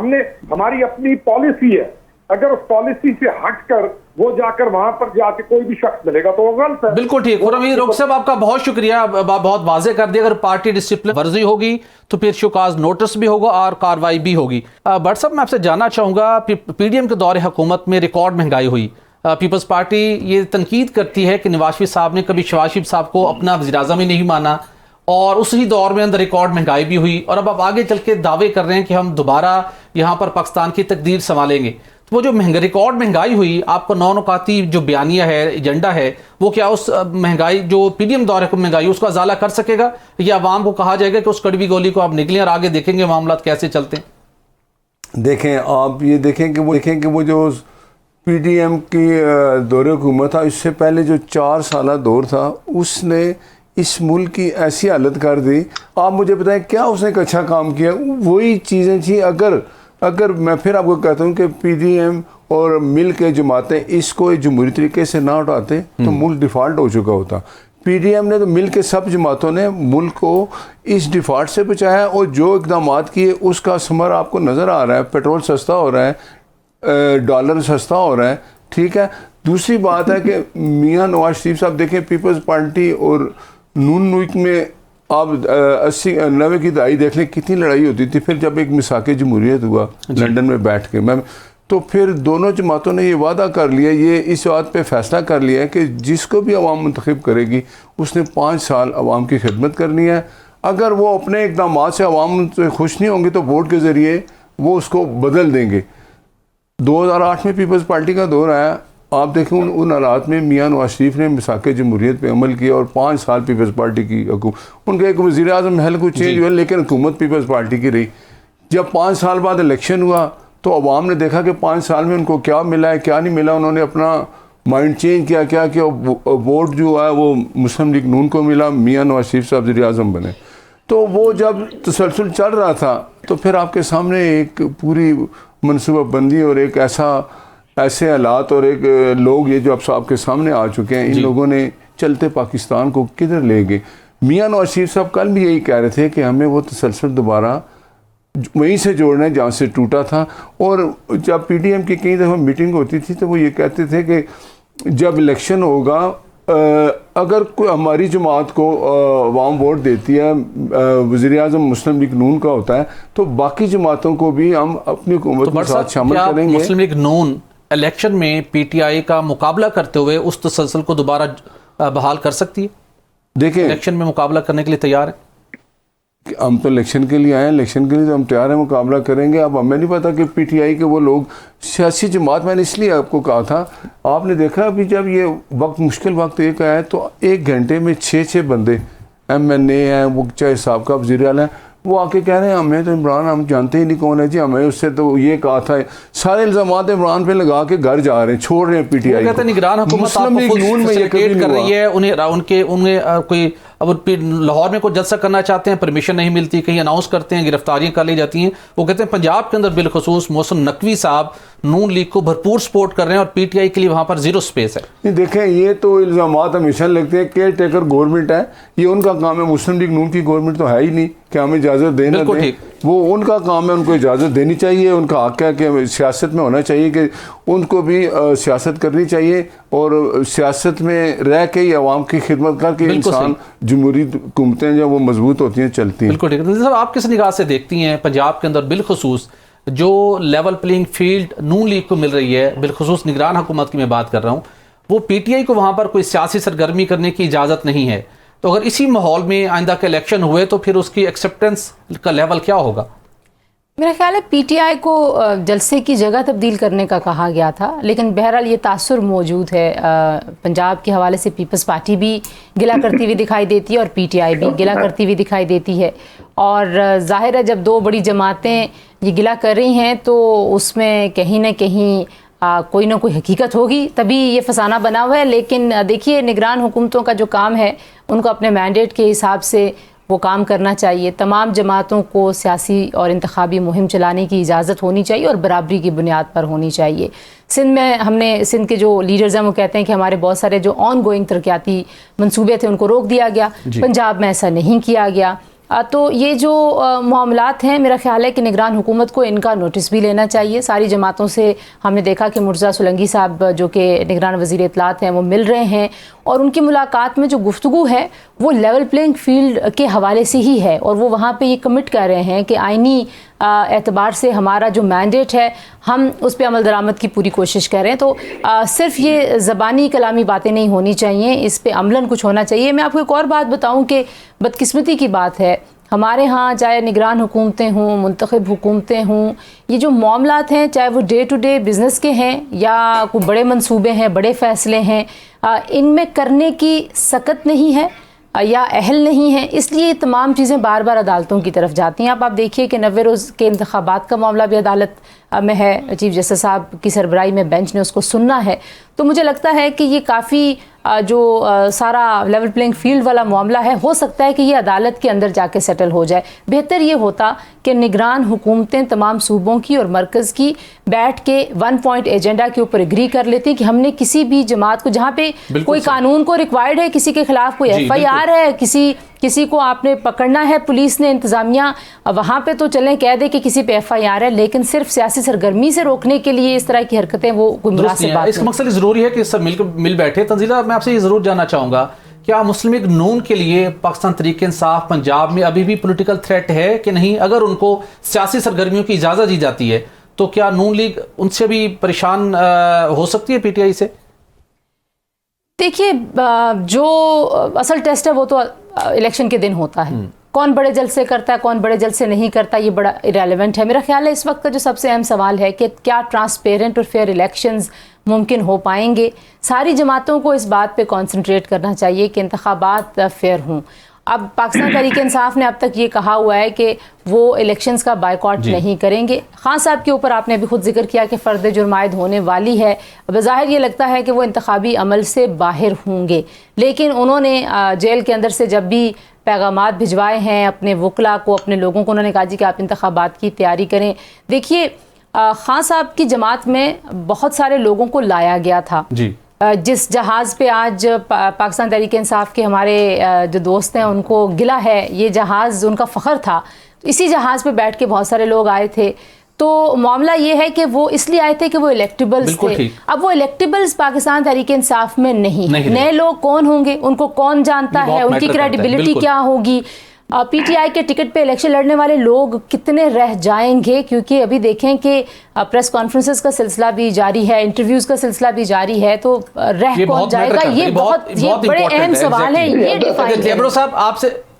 हमारी अपनी पॉलिसी है, अगर उस पॉलिसी से हटकर वो जाकर वहां पर जाके कोई भी शख्स मिलेगा तो वो गलत है। बिल्कुल ठीक। और अमीर रोक साहब आपका बहुत शुक्रिया, बहुत वाजे कर दिया। अगर पार्टी डिसिप्लिन वर्जी होगी तो फिर शोकाज नोटिस भी होगा और कार्रवाई भी होगी। बट साहब मैं आपसे जानना चाहूंगा, PDM के दौरे हुकूमत में रिकॉर्ड महंगाई हुई। पीपल्स पार्टी ये तनकीद करती है कि नवाज शरीफ साहब ने कभी शहबाज शरीफ साहब को अपना वज़ीर-ए-आज़म ही नहीं माना और उसी दौर में अंदर रिकॉर्ड महंगाई भी हुई, और अब आप आगे चल के दावे कर रहे हैं कि हम दोबारा यहाँ पर पाकिस्तान की तकदीर संभालेंगे। तो वो जो रिकॉर्ड महंगाई हुई, आपको नौ-नुकाती जो बयानिया है, एजेंडा है, वो क्या उस महंगाई जो PDM दौरे को महंगाई उसको अजाला कर सकेगा, या आवाम को कहा जाएगा कि उस कड़वी गोली को आप निकलें और आगे देखेंगे मामला कैसे चलते हैं? देखें, आप ये देखें कि वो जो PDM की दौरे हुकूमत था, इससे पहले जो 4 साल दौर था, उसने इस मुल्क की ऐसी हालत कर दी। आप मुझे बताएं क्या उसने एक अच्छा काम किया? वही चीज़ें थी। अगर मैं फिर आपको कहता हूँ कि PDM और मिल के जमातें इसको जमहूरी तरीके से ना उठाते तो मुल्क डिफ़ॉल्ट हो चुका होता। PDM ने तो मिल के सब जमातों ने मुल्क को इस डिफ़ॉल्ट से बचाया, और जो इक़दाम किए उसका समर आपको नज़र आ रहा है। पेट्रोल सस्ता हो रहा है, डॉलर सस्ता हो रहा है, ठीक है। दूसरी बात है कि मियां नवाज शरीफ साहब देखें, पीपल्स पार्टी और नून नुक में आप 80-90 की दहाई देख लें कितनी लड़ाई होती थी। फिर जब एक मिसाक़े जमहूरियत हुआ लंदन में बैठ के, मैं तो फिर दोनों जमातों ने ये वादा कर लिया, ये इस बात पे फैसला कर लिया है कि जिसको भी अवाम मुंतखब करेगी उसने 5 साल अवाम की खिदमत करनी है। अगर वो अपने इक़दाम से अवाम से खुश नहीं होंगे तो वोट के ज़रिए वो उसको बदल देंगे। 2008 में पीपल्स पार्टी का दौर आया, आप देखें उन हालात में मियां नवाज शरीफ ने मिसाक़े जमहूरियत पे अमल किया और 5 साल पीपल्स पार्टी की उनका एक वज़ीर-ए-आज़म महल को चेंज हुआ, लेकिन हुकूमत पीपल्स पार्टी की रही। जब 5 साल बाद इलेक्शन हुआ तो अवाम ने देखा कि 5 साल में उनको क्या मिला है क्या नहीं मिला। उन्होंने अपना माइंड चेंज किया, क्या कि वोट जो है वो मुस्लिम लीग नून को मिला, मियां नवाज शरीफ साहब वज़ीर-ए-आज़म बने। तो वो जब तसलसल चल रहा था तो फिर आपके सामने एक पूरी मनसूबाबंदी और एक ऐसे हालात और एक लोग ये जो अब आपके सामने आ चुके हैं, इन लोगों ने चलते पाकिस्तान को किधर ले गए। मियां नवाज शरीफ साहब कल भी यही कह रहे थे कि हमें वो तसलसल दोबारा वहीं से जोड़ना है जहाँ से टूटा था। और जब पीटीएम की कई दफ़ा मीटिंग होती थी तो वो ये कहते थे कि जब इलेक्शन होगा, अगर कोई हमारी जमात को अवाम वोट देती है, वज़ीर आज़म मुस्लिम लीग नून का होता है, तो बाकी जमातों को भी हम अपनी हुकूमत के साथ शामिल करेंगे। मुस्लिम लीग नून इलेक्शन में पीटीआई का मुकाबला करते हुए उस तसलसल को दोबारा बहाल कर सकती है? देखिए, इलेक्शन में मुकाबला करने के लिए तैयार है? हम तो इलेक्शन के लिए आए हैं, इलेक्शन के लिए तो हम तैयार हैं, मुकाबला करेंगे। अब हमें नहीं पता कि पीटीआई के वो लोग सियासी जमात, मैंने इसलिए आपको कहा था, आपने देखा अभी जब ये वक्त मुश्किल वक्त एक आया तो 1 घंटे में 6 बंदे MNA हैं, वो चाहे साहब वज़ीर आला हैं, वो आके कह रहे हैं हमें तो इमरान हम जानते ही नहीं कौन है जी, हमें उससे तो ये कहा था, सारे इल्ज़ामात इमरान पे लगा के घर जा रहे हैं, छोड़ रहे हैं पीटीआई को। निगरान हुकूमत मुस्लिम लीग नून में ये कभी कर रही है, उन्हें कोई अब लाहौर में कोई जलसा करना चाहते हैं, परमिशन नहीं मिलती, कहीं अनाउंस करते हैं, गिरफ्तारियां कर ली जाती हैं। वो कहते हैं पंजाब के अंदर बिलखुसूस मोहसिन नकवी साहब नून लीग को भरपूर सपोर्ट कर रहे हैं और पीटीआई के लिए वहां पर जीरो स्पेस है। नहीं, देखें, ये तो इल्ज़ामात हमेशा लगते हैं, केयर टेकर गवर्नमेंट है, ये उनका काम है। मुस्लिम लीग नून की गवर्नमेंट तो है ही नहीं कि हमें इजाज़त देना दें, वो उनका काम है, उनको इजाज़त देनी चाहिए, उनका हक है कि सियासत में होना चाहिए कि उनको भी सियासत करनी चाहिए और सियासत में रह के ही अवाम की खिदमत करके इंसान जमहूरी हुकूमतें जो वो मजबूत होती हैं, चलती हैं। बिल्कुल ठीक है। साहब, आप किस निगाह से देखती हैं पंजाब के अंदर बिलखुसूस जो लेवल प्लेइंग फील्ड नून लीग को मिल रही है, बिलखुसूस निगरान हुकूमत की मैं बात कर रहा हूँ, वो पीटीआई को वहाँ पर कोई सियासी सरगर्मी करने की इजाज़त नहीं है, तो अगर इसी माहौल में आइंदा के इलेक्शन हुए तो फिर उसकी एक्सेप्टेंस का लेवल क्या होगा? मेरा ख्याल है पीटीआई को जलसे की जगह तब्दील करने का कहा गया था, लेकिन बहरहाल ये तासुर मौजूद है। पंजाब के हवाले से पीपल्स पार्टी भी गिला करती हुई दिखाई देती है और पीटीआई भी गिला करती हुई दिखाई देती है। और जाहिर है जब दो बड़ी जमातें ये गिला कर रही हैं तो उसमें कहीं ना कहीं कोई ना कोई हकीकत होगी, तभी ये फसाना बना हुआ है। लेकिन देखिए, निगरान हुकूमतों का जो काम है उनको अपने मैंडेट के हिसाब से वो काम करना चाहिए। तमाम जमातों को सियासी और इंतखाबी मुहिम चलाने की इजाज़त होनी चाहिए और बराबरी की बुनियाद पर होनी चाहिए। सिंध में सिंध के जो लीडर्स हैं वो कहते हैं कि हमारे बहुत सारे जो ऑन गोइंग तरक्याती मंसूबे थे उनको रोक दिया गया, पंजाब में ऐसा नहीं किया गया। तो ये जो मामलात हैं, मेरा ख्याल है कि निगरान हुकूमत को इनका नोटिस भी लेना चाहिए। सारी जमातों से हमने देखा कि मुर्तज़ा सोलंकी साहब जो कि निगरान वज़ीर इत्तलात हैं वो मिल रहे हैं और उनकी मुलाकात में जो गुफ्तगू है वो लेवल प्लेइंग फील्ड के हवाले से ही है और वो वहाँ पे ये कमिट कर रहे हैं कि आइनी एतबार से हमारा जो मैंडेट है हम उस पर अमल दरामद की पूरी कोशिश कर रहे हैं। तो सिर्फ ये ज़बानी कलामी बातें नहीं होनी चाहिए, इस पे अमलन कुछ होना चाहिए। मैं आपको एक और बात बताऊं कि बदकिस्मती की बात है, हमारे यहाँ चाहे निगरान हुकूमतें हों, मुंतखब हुकूमतें हों, ये जो मामलात हैं चाहे वो डे टू डे बिज़नेस के हैं या कोई बड़े मंसूबे हैं, बड़े फ़ैसले हैं, इनमें करने की सकत नहीं है या अहल नहीं है, इसलिए ये तमाम चीज़ें बार बार अदालतों की तरफ जाती हैं। अब आप देखिए कि 90 रोज़ के इंतखाबात का मामला भी अदालत में है, चीफ जस्टिस साहब की सरबराही में बेंच ने उसको सुनना है। तो मुझे लगता है कि ये काफ़ी जो सारा लेवल प्लेइंग फील्ड वाला मामला है, हो सकता है कि ये अदालत के अंदर जाके सेटल हो जाए। बेहतर ये होता कि निगरान हुकूमतें तमाम सूबों की और मरकज़ की बैठ के 1 पॉइंट एजेंडा के ऊपर एग्री कर लेती कि हमने किसी भी जमात को, जहाँ पे कोई कानून को रिक्वायर्ड है, किसी के खिलाफ कोई FIR है, किसी को आपने पकड़ना है, पुलिस ने, इंतजामिया वहाँ पे तो चलें कह दे कि किसी पे FIR है, लेकिन सिर्फ सियासी सरगर्मी से रोकने के लिए इस तरह की हरकतें वो कोई मुनासिब बात नहीं। इस मकसद ज़रूरी है कि सब मिल बैठे। तंजीला, मैं आपसे ये ज़रूर जानना चाहूँगा, क्या मुस्लिम लीग नून के लिए पाकिस्तान तहरीक इंसाफ पंजाब में अभी भी पॉलिटिकल थ्रेट है कि नहीं? अगर उनको सियासी सरगर्मियों की इजाज़त दी जाती है तो क्या नून लीग उनसे भी परेशान हो सकती है पीटीआई से? देखिए, जो असल टेस्ट है वो तो इलेक्शन के दिन होता है। कौन बड़े जलसे करता है, कौन बड़े जलसे नहीं करता, ये बड़ा इरेलेवेंट है। मेरा ख्याल है इस वक्त का जो सबसे अहम सवाल है कि क्या ट्रांसपेरेंट और फेयर इलेक्शंस मुमकिन हो पाएंगे। सारी जमातों को इस बात पे कंसंट्रेट करना चाहिए कि इंतखाबात फेयर हों। अब पाकिस्तान तहरीक इंसाफ ने अब तक ये कहा हुआ है कि वो इलेक्शंस का बायकॉट नहीं करेंगे। खान साहब के ऊपर आपने अभी खुद जिक्र किया कि फ़र्द जुर्मायद होने वाली है। बज़ाहिर ये लगता है कि वो इंतखाबी अमल से बाहर होंगे, लेकिन उन्होंने जेल के अंदर से जब भी पैगामात भिजवाए हैं अपने वकला को, अपने लोगों को, उन्होंने कहा जी कि आप इंतखाबात की तैयारी करें। देखिए, खान साहब की जमात में बहुत सारे लोगों को लाया गया था जी। जिस जहाज़ पे आज पाकिस्तान तहरीक इंसाफ के हमारे जो दोस्त हैं उनको गिला है, ये जहाज़ उनका फ़ख्र था, इसी जहाज़ पे बैठ के बहुत सारे लोग आए थे। तो मामला ये है कि वो इसलिए आए थे कि वो इलेक्टेबल्स थे। अब वो इलेक्टेबल्स पाकिस्तान तहरीक इंसाफ में नहीं, नए लोग कौन होंगे, उनको कौन जानता है, उनकी क्रेडिबिलिटी क्या होगी, पीटीआई के टिकट पे इलेक्शन लड़ने वाले लोग कितने रह जाएंगे, क्योंकि अभी देखें कि प्रेस कॉन्फ्रेंसेस का सिलसिला भी जारी है, इंटरव्यूज का सिलसिला भी जारी है, तो रह कौन जाएगा, ये बड़े अहम सवाल है। ये डिफाइन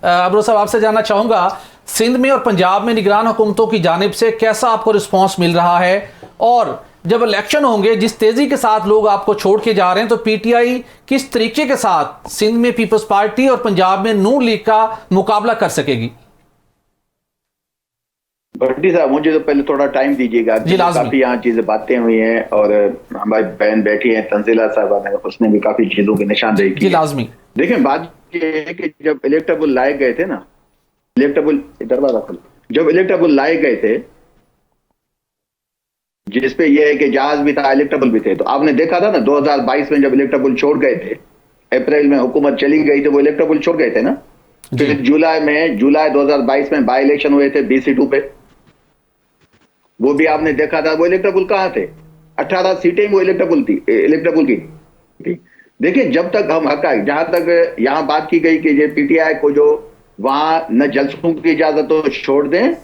अब्रो साहब आपसे जानना चाहूंगा, सिंध में और पंजाब में निगरान हुकूमतों की जानिब से कैसा आपको रिस्पॉन्स मिल रहा है, और जब इलेक्शन होंगे जिस तेजी के साथ लोग आपको छोड़ के जा रहे हैं, तो पीटीआई किस तरीके के साथ सिंध में पीपल्स पार्टी और पंजाब में नून लीग का मुकाबला कर सकेगी? भट्टी साहब, मुझे तो पहले थोड़ा टाइम दीजिएगा, काफी यहाँ चीजें बातें हुई हैं और हमारी बहन बैठी है तंजीला साहब ने, उसने भी काफी चीजों की निशानदेही की। लाजमी देखें, बात ये है कि जब इलेक्टेबल लाए गए थे ना, जब इलेक्टेबल लाए गए थे, जिसपे ये है कि जहाज भी था, इलेक्टेबल भी थे, तो आपने देखा था ना 2022 में जब इलेक्टेबल छोड़ गए थे, अप्रैल में हुकूमत चली गई तो वो इलेक्टेबल छोड़ गए थे ना। फिर जुलाई 2022 में बाई इलेक्शन हुए थे 20 सीटों पे, वो भी आपने देखा था, वो इलेक्टेबल कहां थे, 18 सीटें वो इलेक्टेबल की थी। देखिए, जब तक हम हक, जहां तक यहां बात की गई कि पीटीआई को जो वहां न जलसों की इजाजत तो छोड़ दें,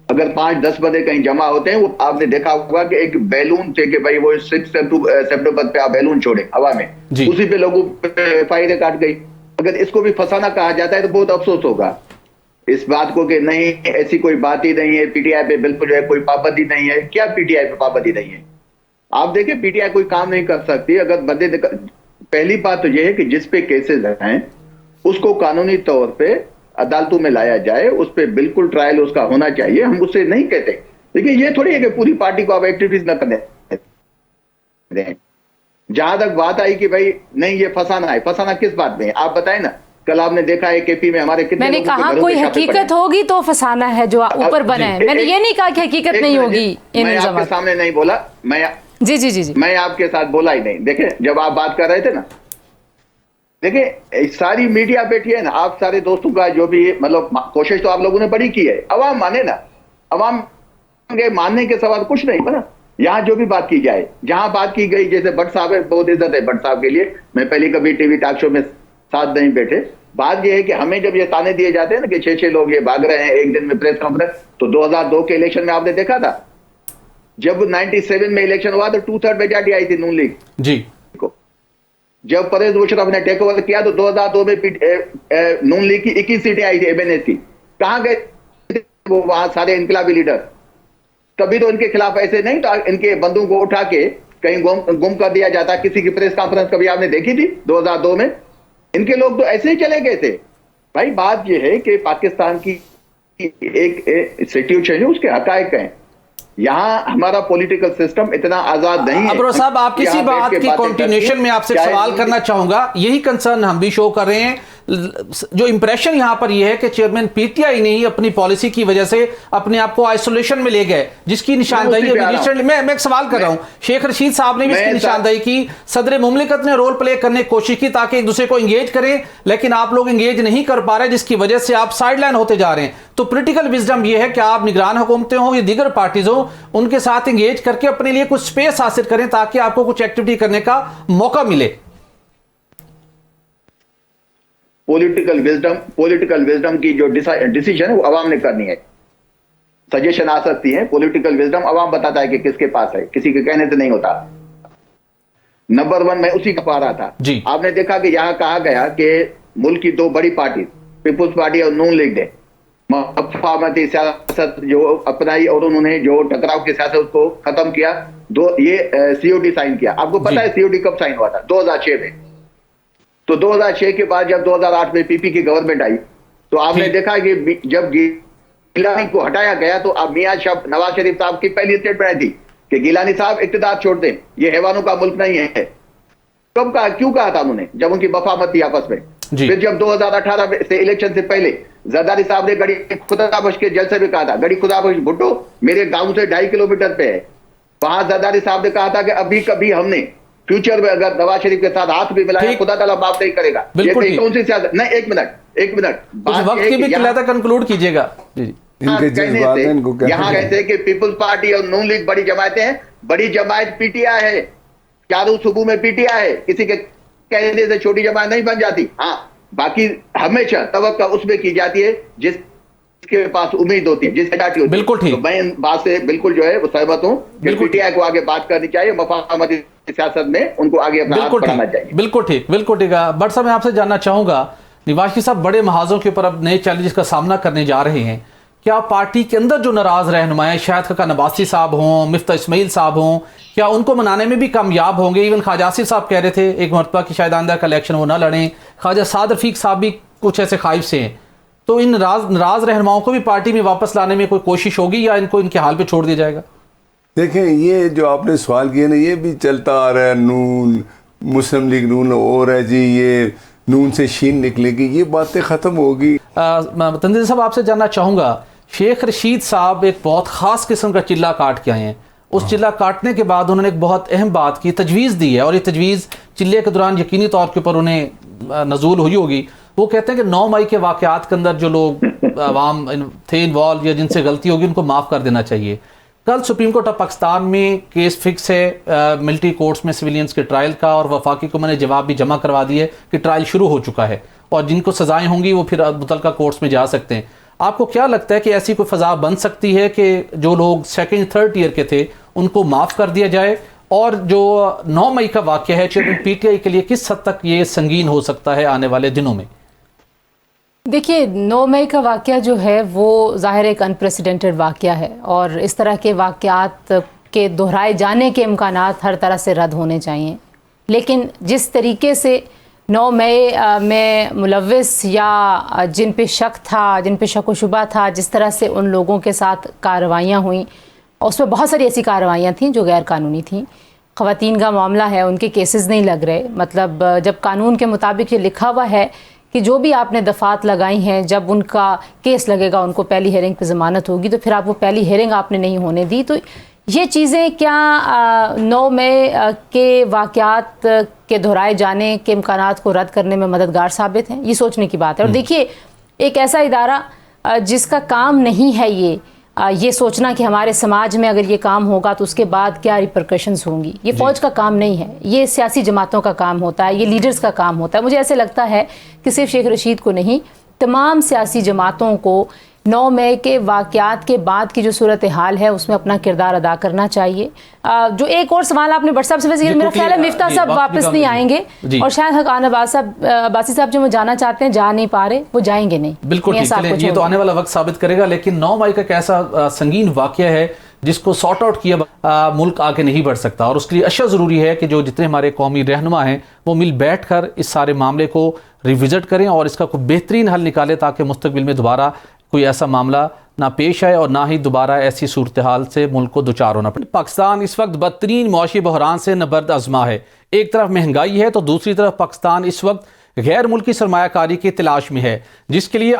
अगर 5-10 बंदे कहीं जमा होते हैं, वो आपने देखा होगा कि एक बैलून थे कि भाई वो 6 सितंबर पे आप बैलून छोड़े हवा में, उसी पे लोगों पे फायदे काट गई। अगर इसको भी फसाना कहा जाता है तो बहुत अफसोस होगा इस बात को कि नहीं, ऐसी कोई बात ही नहीं है, पीटीआई पे बिल्कुल जो है कोई पाबंदी नहीं है। क्या पीटीआई पे पाबंदी नहीं है? आप देखिए, पीटीआई कोई काम नहीं कर सकती अगर बंदे, पहली बात तो यह है कि जिस पे केसेस हैं उसको कानूनी तौर पे अदालतों में लाया जाए, उस पर बिल्कुल ट्रायल उसका होना चाहिए। हम उससे नहीं कहते, देखिए ये थोड़ी है कि पूरी पार्टी को आप एक्टिविटीज न करने दें। जहां तक बात आई कि भाई नहीं ये फसाना है, फसाना किस बात में है आप बताएं ना। कल आपने देखा है केपी में हमारे कितने, मैंने कहा कोई हकीकत होगी तो फसाना है जो ऊपर बना है, मैंने ये नहीं कहा कि हकीकत नहीं होगी। मैं आपके सामने नहीं बोला, जी मैं आपके साथ बोला ही नहीं। देखे, जब आप बात कर रहे थे ना, देखिए सारी मीडिया बैठी है ना, आप सारे दोस्तों का जो भी मतलब कोशिश तो आप लोगों ने बड़ी की है, अवाम माने ना, अवाम के मानने के सवाल कुछ नहीं बना। यहाँ जो भी बात की जाए, जहां बात की गई, जैसे भट्ट साहब है, बहुत इज्जत है भट्ट साहब के लिए, मैं पहले कभी टीवी टॉक शो में साथ नहीं बैठे। बात यह है कि हमें जब ये ताने दिए जाते हैं ना कि 6 लोग ये भाग रहे हैं एक दिन में प्रेस कॉन्फ्रेंस, तो 2002 के इलेक्शन में आपने देखा था, जब 97 में इलेक्शन हुआ तो 2/3 मेजॉरिटी आई थी नून लीग जी को। जब परवेज मुशर्रफ ने टेक ओवर किया तो 2002 में नून लीग की 21 सीटें आई थी एमएनएस की। कहां गए वो वहां सारे इनकलाबी लीडर? कभी तो इनके खिलाफ ऐसे नहीं तो इनके बंदूक को उठा के कहीं गुम कर दिया जाता। किसी की प्रेस कॉन्फ्रेंस कभी आपने देखी थी 2002 में? इनके लोग तो ऐसे ही चले गए थे। भाई बात यह है कि पाकिस्तान की एक सिचुएशन है, उसके हकायक हैं। यहाँ हमारा पॉलिटिकल सिस्टम इतना आजाद नहीं है। अब्रो साहब, आपकी इसी बात की कंटिन्यूएशन में आपसे सवाल करना चाहूंगा। यही कंसर्न हम भी शो कर रहे हैं। जो इंप्रेशन यहां पर यह है कि चेयरमैन पीटीआई ने ही अपनी पॉलिसी की वजह से अपने आप को आइसोलेशन में ले गए, जिसकी निशानदेही मैं एक सवाल कर रहा हूं। शेख रशीद साहब ने भी इसकी निशानदेही की, सदर मुमलिकत ने रोल प्ले करने की कोशिश की ताकि एक दूसरे को एंगेज करें, लेकिन आप लोग एंगेज नहीं कर पा रहे, जिसकी वजह से आप साइडलाइन होते जा रहे हैं। तो पॉलिटिकल विजडम यह है कि आप निगरान हुकूमतें हो या दीगर पार्टीज हो, उनके साथ एंगेज करके अपने लिए कुछ स्पेस हासिल करें ताकि आपको कुछ एक्टिविटी करने का मौका मिले। पॉलिटिकल विजडम की जो डिसीजन है वो अवाम ने करनी है। सजेशन आ सकती है, पॉलिटिकल विजडम अवाम बताता है कि किसके पास है, किसी के कहने से नहीं होता। नंबर 1 मैं उसी का पा रहा था जी। आपने देखा कि यहां कहा गया कि मुल्क की 2 बड़ी पार्टी, पीपुल्स पार्टी और नून लीग ने मफाहमती सियासत जो अपनाई और उन्होंने जो टकराव की सियासत उसको खत्म किया। ये सीओडी साइन किया। आपको पता है सीओडी कब साइन हुआ था? 2006 में। तो 2006 के बाद जब 2008 में पीपी की गवर्नमेंट आई तो आपने देखा कि जब गिलानी को हटाया गया तो अब मियां शाह नवाज शरीफ साहब की पहली स्टेटमेंट आई थी कि गिलानी साहब इख्तियार छोड़ दें, ये हैवानों का मुल्क नहीं है। कब कहा, क्यों कहा था उन्होंने? जब उनकी मफाहमत थी आपस में। फिर जब 2018 से इलेक्शन से पहले जरदारी साहब ने गड़ी खुदाबख्श के जलसे में कहा था, गड़ी खुदाबख्श भुट्टो मेरे गांव से 2.5 किलोमीटर पे है, वहां जरदारी साहब ने कहा था कि अभी कभी हमने फ्यूचर में अगर नवाज शरीफ के साथ हाथ भी मिलाया खुदा ताला माफ नहीं करेगा। ये कौन सी सियासत? नहीं, एक मिनट वक्त की भी कंक्लूड कीजिएगा। इनके जज्बात हैं, इनको कहते यहाँ हैं। कहते हैं कि पीपल्स पार्टी और नून लीग बड़ी जमातें हैं, बड़ी जमात पीटीआई है। चारों सूबों में पीटीआई है, किसी के कहने से छोटी जमात नहीं बन जाती। हाँ, बाकी हमेशा तवक्का उसमें की जाती है जिसके पास उम्मीद होती है, जिसकी होती है। बिल्कुल ठीक। तो मैं इन बात से बिल्कुल जो है वो सहमत हूँ कि पीटीआई को आगे बात करनी चाहिए, मफाहमती सियासत में उनको आगे अपना हाथ बढ़ाना चाहिए। बिल्कुल ठीक। बट साहब मैं आपसे जानना चाहूंगा, निवाशी साहब बड़े महाजों के ऊपर अब नए चैलेंजेस का सामना करने जा रहे हैं। क्या पार्टी के अंदर जो नाराज रहनुमा है, शायद खाका नवासी साहब हों, मिफ्ता इस्माइल साहब हों, क्या उनको मनाने में भी कामयाब होंगे? इवन ख्वाजा आसिफ साहब कह रहे थे एक मरतबा कि शायद आंदा का इलेक्शन वो ना लड़ें। ख्वाजा साद रफीक साहब भी कुछ ऐसे ख्वाहिश से हैं। तो इन नाराज रहनुमाओं को भी पार्टी में वापस लाने में कोई कोशिश होगी या इनको इनके हाल पे छोड़ दिया जाएगा? देखें, ये जो आपने सवाल किया ना, ये भी चलता आ रहा है। नून, मुस्लिम लीग नून और है जी, ये नून से शीन निकलेगी, ये बातें ख़त्म होगी। तंजील साहब आपसे जानना चाहूँगा, शेख रशीद साहब एक बहुत ख़ास किस्म का चिल्ला काट के आए हैं। उस चिल्ला काटने के बाद उन्होंने एक बहुत अहम बात की, तजवीज़ दी है, और ये तजवीज़ चिल्ले के दौरान यकीनी तौर के ऊपर उन्हें नजूल हुई होगी। वो कहते हैं कि 9 मई के वाक़यात के अंदर जो लोग आवाम थे इन्वॉल्व या जिनसे गलती होगी उनको माफ़ कर देना चाहिए। कल सुप्रीम कोर्ट ऑफ पाकिस्तान में केस फिक्स है मिलिट्री कोर्ट्स में सिविलियंस के ट्रायल का, और वफाकी को मैंने जवाब भी जमा करवा दिए कि ट्रायल शुरू हो चुका है और जिनको सजाएं होंगी वो फिर मुतलका कोर्ट्स में जा सकते हैं। आपको क्या लगता है कि ऐसी कोई फ़ज़ा बन सकती है कि जो लोग 2nd 3rd ईयर के थे उनको माफ़ कर दिया जाए? और जो 9 मई का वाक़या है पीटीआई के लिए किस हद तक ये संगीन हो सकता है आने वाले दिनों में? देखिए, 9 मई का वाक़या जो है वो ज़ाहिर एक अनप्रेसिडेंटेड वाक़या है, और इस तरह के वाक़यात के दोहराए जाने के इम्कानात हर तरह से रद्द होने चाहिए। लेकिन जिस तरीके से 9 मई में मुलव्विस या जिन पे शक था, जिन पे शक व शुबा था, जिस तरह से उन लोगों के साथ कार्रवाइयाँ हुई, उसमें बहुत सारी ऐसी कार्रवाइयाँ थीं जो गैर कानूनी थीं। ख़वातीन का मामला है, उनके केसेस नहीं लग रहे। मतलब जब कानून के मुताबिक ये लिखा हुआ है कि जो भी आपने दफ़ात लगाई हैं, जब उनका केस लगेगा उनको पहली हेयरिंग पे ज़मानत होगी, तो फिर आप वो पहली हेयरिंग आपने नहीं होने दी। तो ये चीज़ें क्या 9 मई के वाक़यात के दोहराए जाने के इम्कानात को रद्द करने में मददगार साबित हैं? ये सोचने की बात है। और देखिए, एक ऐसा इदारा जिसका काम नहीं है ये सोचना कि हमारे समाज में अगर ये काम होगा तो उसके बाद क्या रिपरकशंस होंगी, ये फ़ौज का काम नहीं है, ये सियासी जमातों का काम होता है, ये लीडर्स का काम होता है। मुझे ऐसे लगता है कि सिर्फ शेख रशीद को नहीं, तमाम सियासी जमातों को 9 मई के वाक़यात के बाद की जो सूरत हाल है उसमें अपना किरदार अदा करना चाहिए। जो एक और सवाल आपने भट्ट साहब से वैसे मेरा ख्याल है मिफ्ता साहब वापस नहीं आएंगे, और शायद हकान अब्बासी साहब जो वो जाना चाहते हैं जा नहीं पा रहे, वो जाएंगे नहीं। बिल्कुल ठीक, ये तो आने वाला वक्त साबित करेगा। लेकिन 9 मई का कैसा संगीन वाक़या है जिसको सॉर्ट आउट किया मुल्क आगे नहीं बढ़ सकता, और उसके लिए अशा ज़रूरी है कि जो जितने हमारे कौमी रहनुमा हैं वो मिल बैठ कर इस सारे मामले को रिविज़िट करें और इसका कोई बेहतरीन हल निकालें, ताकि मुस्तक़बिल में दोबारा कोई ऐसा मामला ना पेश आए और ना ही दोबारा ऐसी सूरत हाल से मुल्क को दुचार होना पड़े। पाकिस्तान इस वक्त बदतरीन मुआशी बहरान से नबर्द आज़मा है। एक तरफ महंगाई है तो दूसरी तरफ पाकिस्तान इस वक्त गैर मुल्की सरमायाकारी की तलाश में है, जिसके लिए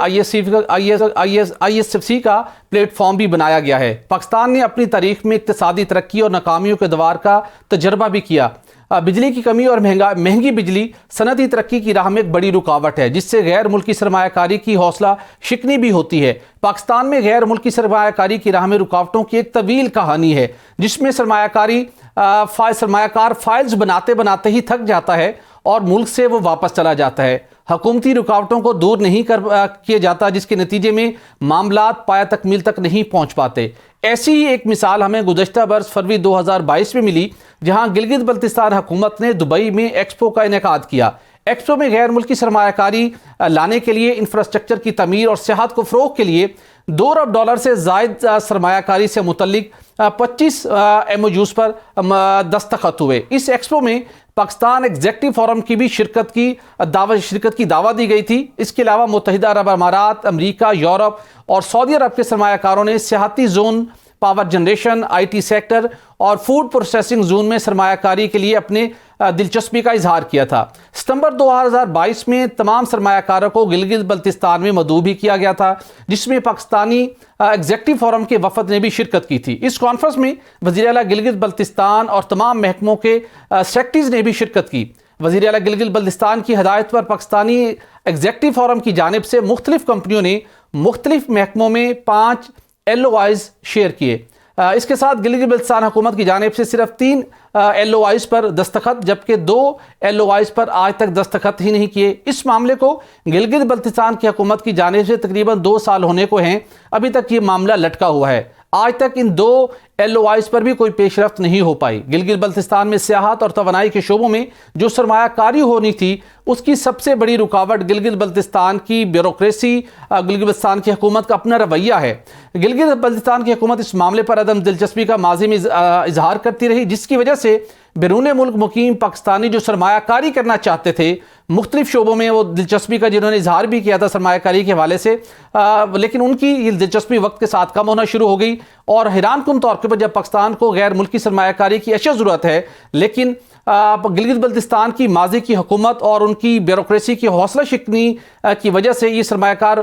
ISFC का प्लेटफॉर्म भी बनाया गया है। पाकिस्तान ने अपनी तारीख में इक्तिसादी तरक्की और नाकामियों के दवार का तजर्बा भी किया। बिजली की कमी और महंगी बिजली सनती तरक्की की राह में एक बड़ी रुकावट है, जिससे गैर मुल्की सरमायाकारी की हौसला शिकनी भी होती है। पाकिस्तान में गैर मुल्की सरमायाकारी की राह में रुकावटों की एक तवील कहानी है, जिसमें सरमायाकार फाइल्स बनाते बनाते ही थक जाता है और मुल्क से वो वापस चला जाता है। हुकूमती रुकावटों को दूर नहीं किया जाता, जिसके नतीजे में मामलात पाया तकमील तक नहीं पहुंच पाते। ऐसी ही एक मिसाल हमें गुज़श्ता बरस फरवरी 2022 में मिली, जहां गिलगित बल्तिस्तान हुकूमत ने दुबई में एक्सपो का इनेकाद किया। एक्सपो में गैर मुल्की सरमायाकारी लाने के लिए, इंफ्रास्ट्रक्चर की तमीर और सियाहत को फ़रोग़ के लिए $2 अरब से ज़ायद सरमायाकारी से मुतल्लिक 25 MOUs पर दस्तखत हुए। इस एक्सपो में पाकिस्तान एग्जेक्टिव फोरम की भी शिरकत की दावा दी गई थी। इसके अलावा मुत्तहिदा अरब अमारात, अमरीका, यूरोप और सऊदी अरब के सरमायाकारों ने सियाहती zone, power generation, IT sector और फूड प्रोसेसिंग जोन में सरमायाकारी के लिए अपने दिलचस्पी का इजहार किया था। सितंबर 2022 में तमाम सरमायाकारों को गिलगित बल्तिस्तान में मदऊ भी किया गया था, जिसमें पाकिस्तानी एग्जेक्टिव फोरम के वफद ने भी शिरकत की थी। इस कॉन्फ्रेंस में वज़ीर आला गिलगित बल्तिस्तान और तमाम महकमों के सेक्रेटरीज ने भी शिरकत की। वज़ीर आला गिलगित बल्तिस्तान की हदायत पर पाकिस्तानी एग्जेक्टिव फोरम की जानिब से मुख्तलिफ कंपनियों ने मुख्तलिफ महकमों में 5 LOIs शेयर किए। इसके साथ गिलगित बल्तिस्तान हुकूमत की जानिब से सिर्फ 3 LOIs पर दस्तखत, जबकि 2 LOIs पर आज तक दस्तखत ही नहीं किए। इस मामले को गिलगित बल्तिस्तान की हुकूमत की जानिब से तकरीबन 2 साल होने को हैं, अभी तक ये मामला लटका हुआ है। आज तक इन 2 LOIs पर भी कोई पेशरफ्त नहीं हो पाई। गिलगित बल्तिस्तान में सियाहत और तवानाई के शोबों में जो सरमायाकारी होनी थी, उसकी सबसे बड़ी रुकावट गिलगित बल्तिस्तान की ब्यूरोक्रेसी, गिलगित बल्तिस्तान की हुकूमत का अपना रवैया है। गिलगित बल्तिस्तान की हुकूमत इस मामले पर अदम दिलचस्पी का माजी में इजहार करती रही, जिसकी वजह से बैरून मुल्क मुकीम पाकिस्तानी जो सरमायाकारी करना चाहते थे मुख्तलिफ शोबों में, वो दिलचस्पी का जिन्होंने इजहार भी किया था सरमायाकारी के हवाले से, लेकिन उनकी ये दिलचस्पी वक्त के साथ कम होना शुरू हो गई। और हैरानकुन तौर पर जब पाकिस्तान को गैर मुल्की सरमायाकारी की अशद ज़रूरत है, लेकिन गिलगित बल्तिस्तान की माजी की हुकूमत और उनकी ब्यूरोक्रेसी की हौसला शिकनी की वजह से ये सरमायाकार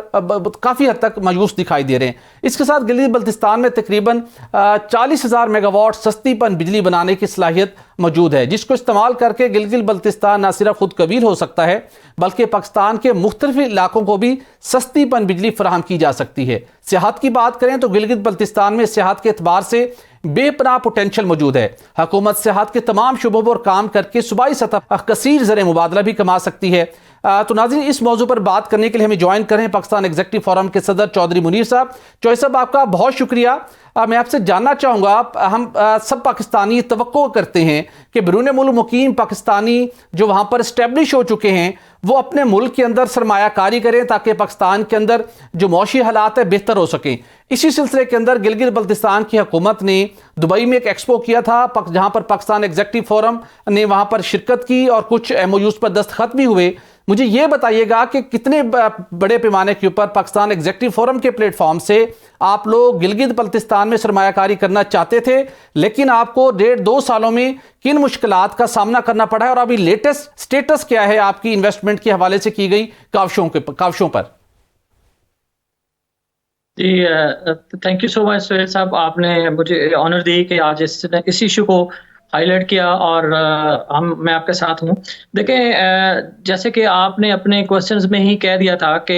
काफ़ी हद तक मायूस दिखाई दे रहे हैं। इसके साथ गिलगित बल्तिस्तान में तकरीबन 40,000 मेगावाट सस्ती पन बिजली बनाने की सलाहियत मौजूद है, जिसको इस्तेमाल करके गिलगित बल्तिस्तान न सिर्फ खुद कबील हो सकता है, बल्कि पाकिस्तान के मुख्तलिफ इलाकों को भी सस्ती पन बिजली फराहम की जा सकती है। सियाहत की बात करें तो गिलगित बल्तिस्तान में सियाहत के एतबार से बेपनाह पोटेंशियल मौजूद है। हुकूमत सियाहत के तमाम शुबों पर काम करके सूबाई सतह पर कसीर ज़र मुबादला भी कमा सकती है। तो नाज़रीन, इस मौजू पर बात करने के लिए हमें ज्वाइन करें पाकिस्तान एग्जीक्यूटिव फोरम के सदर चौधरी मुनीर साहब। चौधरी साहब, आपका बहुत शुक्रिया। मैं आपसे जानना चाहूँगा, हम सब पाकिस्तानी तवक्को करते हैं कि बैरून मुल्क मुकीम पाकिस्तानी जो वहाँ पर इस्टेब्लिश हो चुके हैं वो अपने मुल्क के अंदर सरमायाकारी करें ताकि पाकिस्तान के अंदर जो मौशी हालात है बेहतर हो सकें। इसी सिलसिले के अंदर गिलगित बल्तिस्तान की हुकूमत ने दुबई में एक एक्सपो किया था, जहाँ पर पाकिस्तान एग्जीक्यूटिव फोरम ने वहाँ पर शिरकत की और कुछ MOUs पर दस्तखत भी हुए। मुझे ये बताइएगा कि कितने बड़े पैमाने के ऊपर पाकिस्तान एग्जीक्यूटिव फोरम के प्लेटफॉर्म से आप लोग गिलगित बल्तिस्तान में सरमायाकारी करना चाहते थे, लेकिन आपको 1.5-2 सालों में किन मुश्किलात का सामना करना पड़ा है, और अभी लेटेस्ट स्टेटस क्या है आपकी इन्वेस्टमेंट के हवाले से की गई काविशों पर? जी, thank you so much Suhail साहब, आपने मुझे ऑनर दी कि आज इस इशू को हाईलाइट किया और मैं आपके साथ हूँ। देखें, जैसे कि आपने अपने क्वेश्चंस में ही कह दिया था कि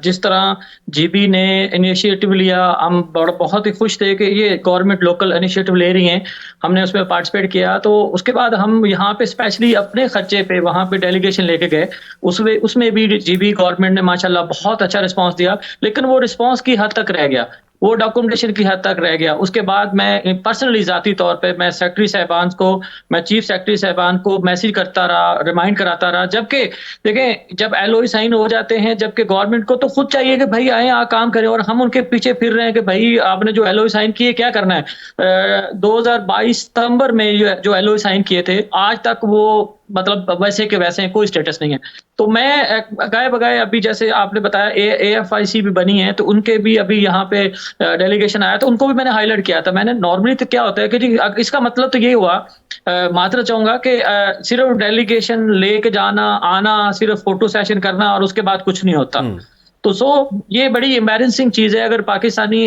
जिस तरह GB ने इनिशिएटिव लिया, हम बहुत ही खुश थे कि ये गवर्नमेंट लोकल इनिशिएटिव ले रही हैं, हमने उसमें पार्टिसिपेट किया। तो उसके बाद हम यहाँ पे स्पेशली अपने खर्चे पे वहाँ पे डेलीगेशन लेके गए, उसमें भी GB गवर्नमेंट ने माशाल्लाह बहुत अच्छा रिस्पॉन्स दिया, लेकिन वो रिस्पॉन्स की हद तक रह गया, वो डॉक्यूमेंटेशन की हद तक रह गया। उसके बाद मैं पर्सनली ज़ाती तौर पे मैं सेक्रेटरी साहबान को, मैं चीफ सेक्रेटरी साहबान को मैसेज करता रहा, रिमाइंड कराता रहा। जबकि देखें, जब LOI साइन हो जाते हैं, जबकि गवर्नमेंट को तो खुद चाहिए कि भाई आए काम करें, और हम उनके पीछे फिर रहे हैं कि भाई आपने जो LOI साइन किए क्या करना है। 2022 सितंबर में जो LOI साइन किए थे, आज तक वो मतलब वैसे के वैसे कोई स्टेटस नहीं है। तो मैं गाय बगाए अभी जैसे आपने बताया AFIC भी बनी है, तो उनके भी अभी यहाँ पे डेलीगेशन आया, तो उनको भी मैंने हाईलाइट किया था। मैंने नॉर्मली तो क्या होता है कि जी इसका मतलब तो ये हुआ, मात्र चाहूंगा कि सिर्फ डेलीगेशन लेके जाना आना, सिर्फ फोटो सेशन करना और उसके बाद कुछ नहीं होता। तो ये बड़ी एम्बैरेसिंग चीज़ है। अगर पाकिस्तानी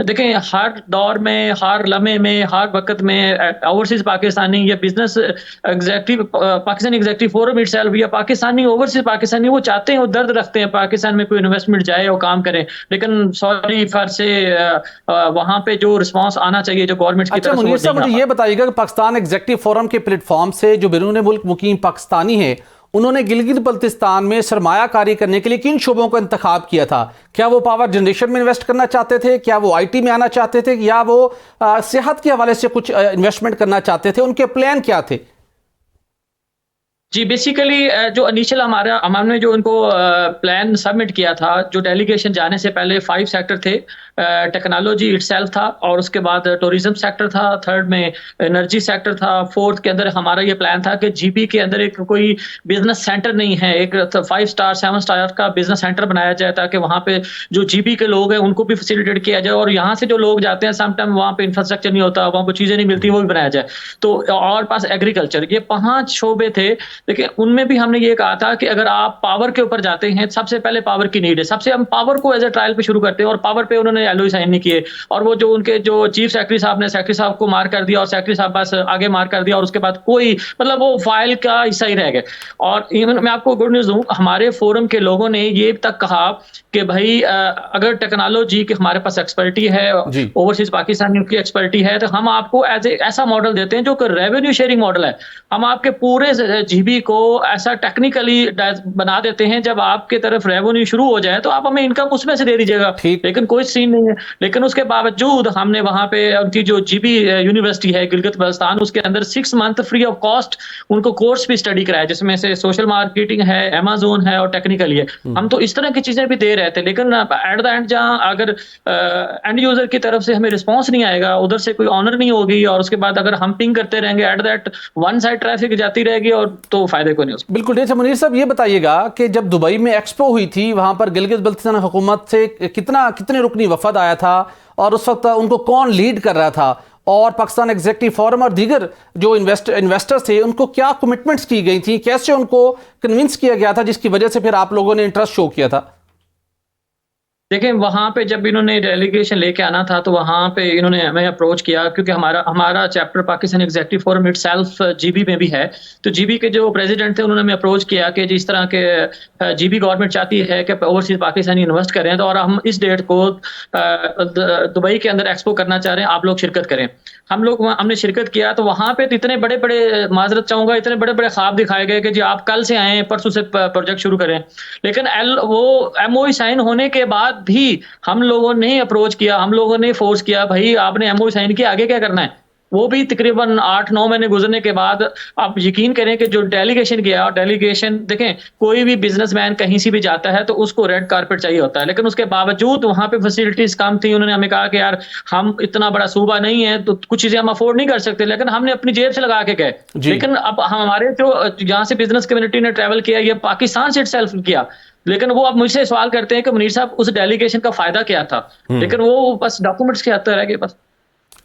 देखें, हर दौर में, हर लम्हे में, हर वक्त में ओवरसीज पाकिस्तानी या business executive, Pakistani executive forum itself या पाकिस्तानी ओवरसीज पाकिस्तानी, वो चाहते हैं, वो दर्द रखते हैं पाकिस्तान में कोई इन्वेस्टमेंट जाए और काम करे, लेकिन सॉरी फर से वहाँ पे जो रिस्पॉन्स आना चाहिए जो गवर्नमेंट की तरफ से। मुनीर साहब, मुझे ये बताइएगा कि पाकिस्तान एग्जीक्यूटिव फोरम के प्लेटफॉर्म से जो बैरून मुल्क मुकीम पाकिस्तानी है, उन्होंने गिलगित बल्तिस्तान में सरमायाकारी करने के लिए किन शोबों का इंतखाब किया था? क्या वो पावर जनरेशन में इन्वेस्ट करना चाहते थे, क्या वो IT में आना चाहते थे, या वो सेहत के हवाले से कुछ इन्वेस्टमेंट करना चाहते थे? उनके प्लान क्या थे? जी, बेसिकली जो इनिशियल हमने जो उनको प्लान सबमिट किया था, जो डेलीगेशन जाने से पहले 5 सेक्टर थे। टेक्नोलॉजी इटसेल्फ था, और उसके बाद टूरिज्म सेक्टर था, थर्ड में एनर्जी सेक्टर था, फोर्थ के अंदर हमारा ये प्लान था कि GB के अंदर एक कोई बिजनेस सेंटर नहीं है, एक 5 स्टार 7 स्टार का बिजनेस सेंटर बनाया जाए, ताकि वहाँ पे जो GB के लोग हैं उनको भी फैसिलिटेट किया जाए, और यहाँ से जो लोग जाते हैं समटाइम वहाँ पे इंफ्रास्ट्रक्चर नहीं होता, वहाँ को चीज़ें नहीं मिलती, वो भी बनाया जाए। तो और पास एग्रीकल्चर, ये 5 शोबे थे देखिए उनमें भी हमने ये कहा था कि अगर आप पावर के ऊपर जाते हैं, सबसे पहले पावर की नीड है, सबसे हम पावर को एज ए ट्रायल पे शुरू करते हैं और पावर पे उन्होंने एलओआई साइन नहीं किए और वो जो उनके जो चीफ सेक्रेटरी साहब ने सेक्रेटरी साहब को मार कर दिया और सेक्रेटरी साहब बस आगे मार कर दिया और उसके बाद कोई मतलब वो फाइल का हिस्सा ही रह गए। और इवन मैं आपको गुड न्यूज दूं, हमारे फोरम के लोगों ने ये तक कहा कि भाई अगर टेक्नोलॉजी की हमारे पास एक्सपर्टी है, ओवरसीज पाकिस्तानियों की एक्सपर्टी है, तो हम आपको एज ऐसा मॉडल देते हैं जो कि रेवेन्यू शेयरिंग मॉडल है। हम आपके पूरे जीबी को ऐसा टेक्निकली बना देते हैं, जब आपके तरफ रेवेन्यू शुरू हो जाए तो आप हमें इनकम उसमें से दे दीजिएगा, लेकिन कोई सीन नहीं है। लेकिन उसके बावजूद हमने वहां पे उनकी जो जीबी यूनिवर्सिटी है गिलगित बल्तिस्तान, उसके अंदर 6 मंथ फ्री ऑफ कॉस्ट उनको कोर्स भी स्टडी कराया, जिसमें से सोशल मार्केटिंग है, अमेज़न है और टेक्निकल है। हम तो इस तरह की चीजें भी दे रहे थे, लेकिन एट द एंड जहां अगर एंड यूजर की तरफ से हमें रिस्पांस नहीं आएगा, उधर से कोई ऑनर नहीं होगी और उसके बाद अगर हम पिंग करते रहेंगे at that one side traffic जाती रहेगी और तो फायदे को नहीं उसको। बिल्कुल। अच्छा मुनीर साहब, ये बताइएगा कि जब दुबई में एक्सपो हुई थी, वहां पर गिलगित बल्तिस्तान हुकूमत से कितने रुकनी वफद आया था और उस वक्त उनको कौन लीड कर रहा था, और पाकिस्तान एग्जीक्यूटिव फोरम और दीगर जो इन्वेस्टर्स थे उनको क्या कमिटमेंट्स की गई थी, कैसे उनको कन्विंस किया गया था, जिसकी वजह से फिर आप लोगों ने इंटरेस्ट शो किया था? देखिए वहां पे जब इन्होंने डेलीगेशन लेके आना था तो वहां पे इन्होंने हमें अप्रोच किया, क्योंकि हमारा chapter Pakistan executive forum itself GB में भी है। तो जीबी के जो प्रेसिडेंट थे उन्होंने हमें अप्रोच किया कि जिस तरह के जीबी गवर्नमेंट चाहती है कि ओवरसीज पाकिस्तानी इन्वेस्ट करें, तो और हम इस डेट को दुबई के अंदर एक्सपो करना चाह रहे हैं, आप लोग शिरकत करें। हमने शिरकत किया तो वहां पे इतने बड़े बड़े, माजरत चाहूंगा, इतने बड़े बड़े ख्वाब दिखाए गए कि जी आप कल से आए, परसों से प्रोजेक्ट शुरू करें। लेकिन वो एमओयू साइन होने के बाद भी हम लोगों ने अप्रोच किया, हम लोगों ने फोर्स किया, भाई आपने एमओयू साइन किया, आगे क्या करना है। वो भी तकरीबन 8-9 महीने गुजरने के बाद आप यकीन करें कि जो डेलीगेशन गया, डेलीगेशन देखें, कोई भी बिजनेसमैन कहीं से भी जाता है तो उसको रेड कारपेट चाहिए होता है, लेकिन उसके बावजूद वहां पे फैसिलिटीज कम थी। उन्होंने हमें कहा कि यार हम इतना बड़ा सूबा नहीं है तो कुछ चीजें हम अफोर्ड नहीं कर सकते, लेकिन हमने अपनी जेब से लगा के गए। लेकिन अब हमारे जो जहां से बिजनेस कम्युनिटी ने ट्रैवल किया, ये पाकिस्तान से इटसेल्फ किया, लेकिन वो अब मुझसे सवाल करते हैं कि मुनीर साहब उस डेलीगेशन का फायदा क्या था, लेकिन वो बस डॉक्यूमेंट्स के हद तक रह गए बस।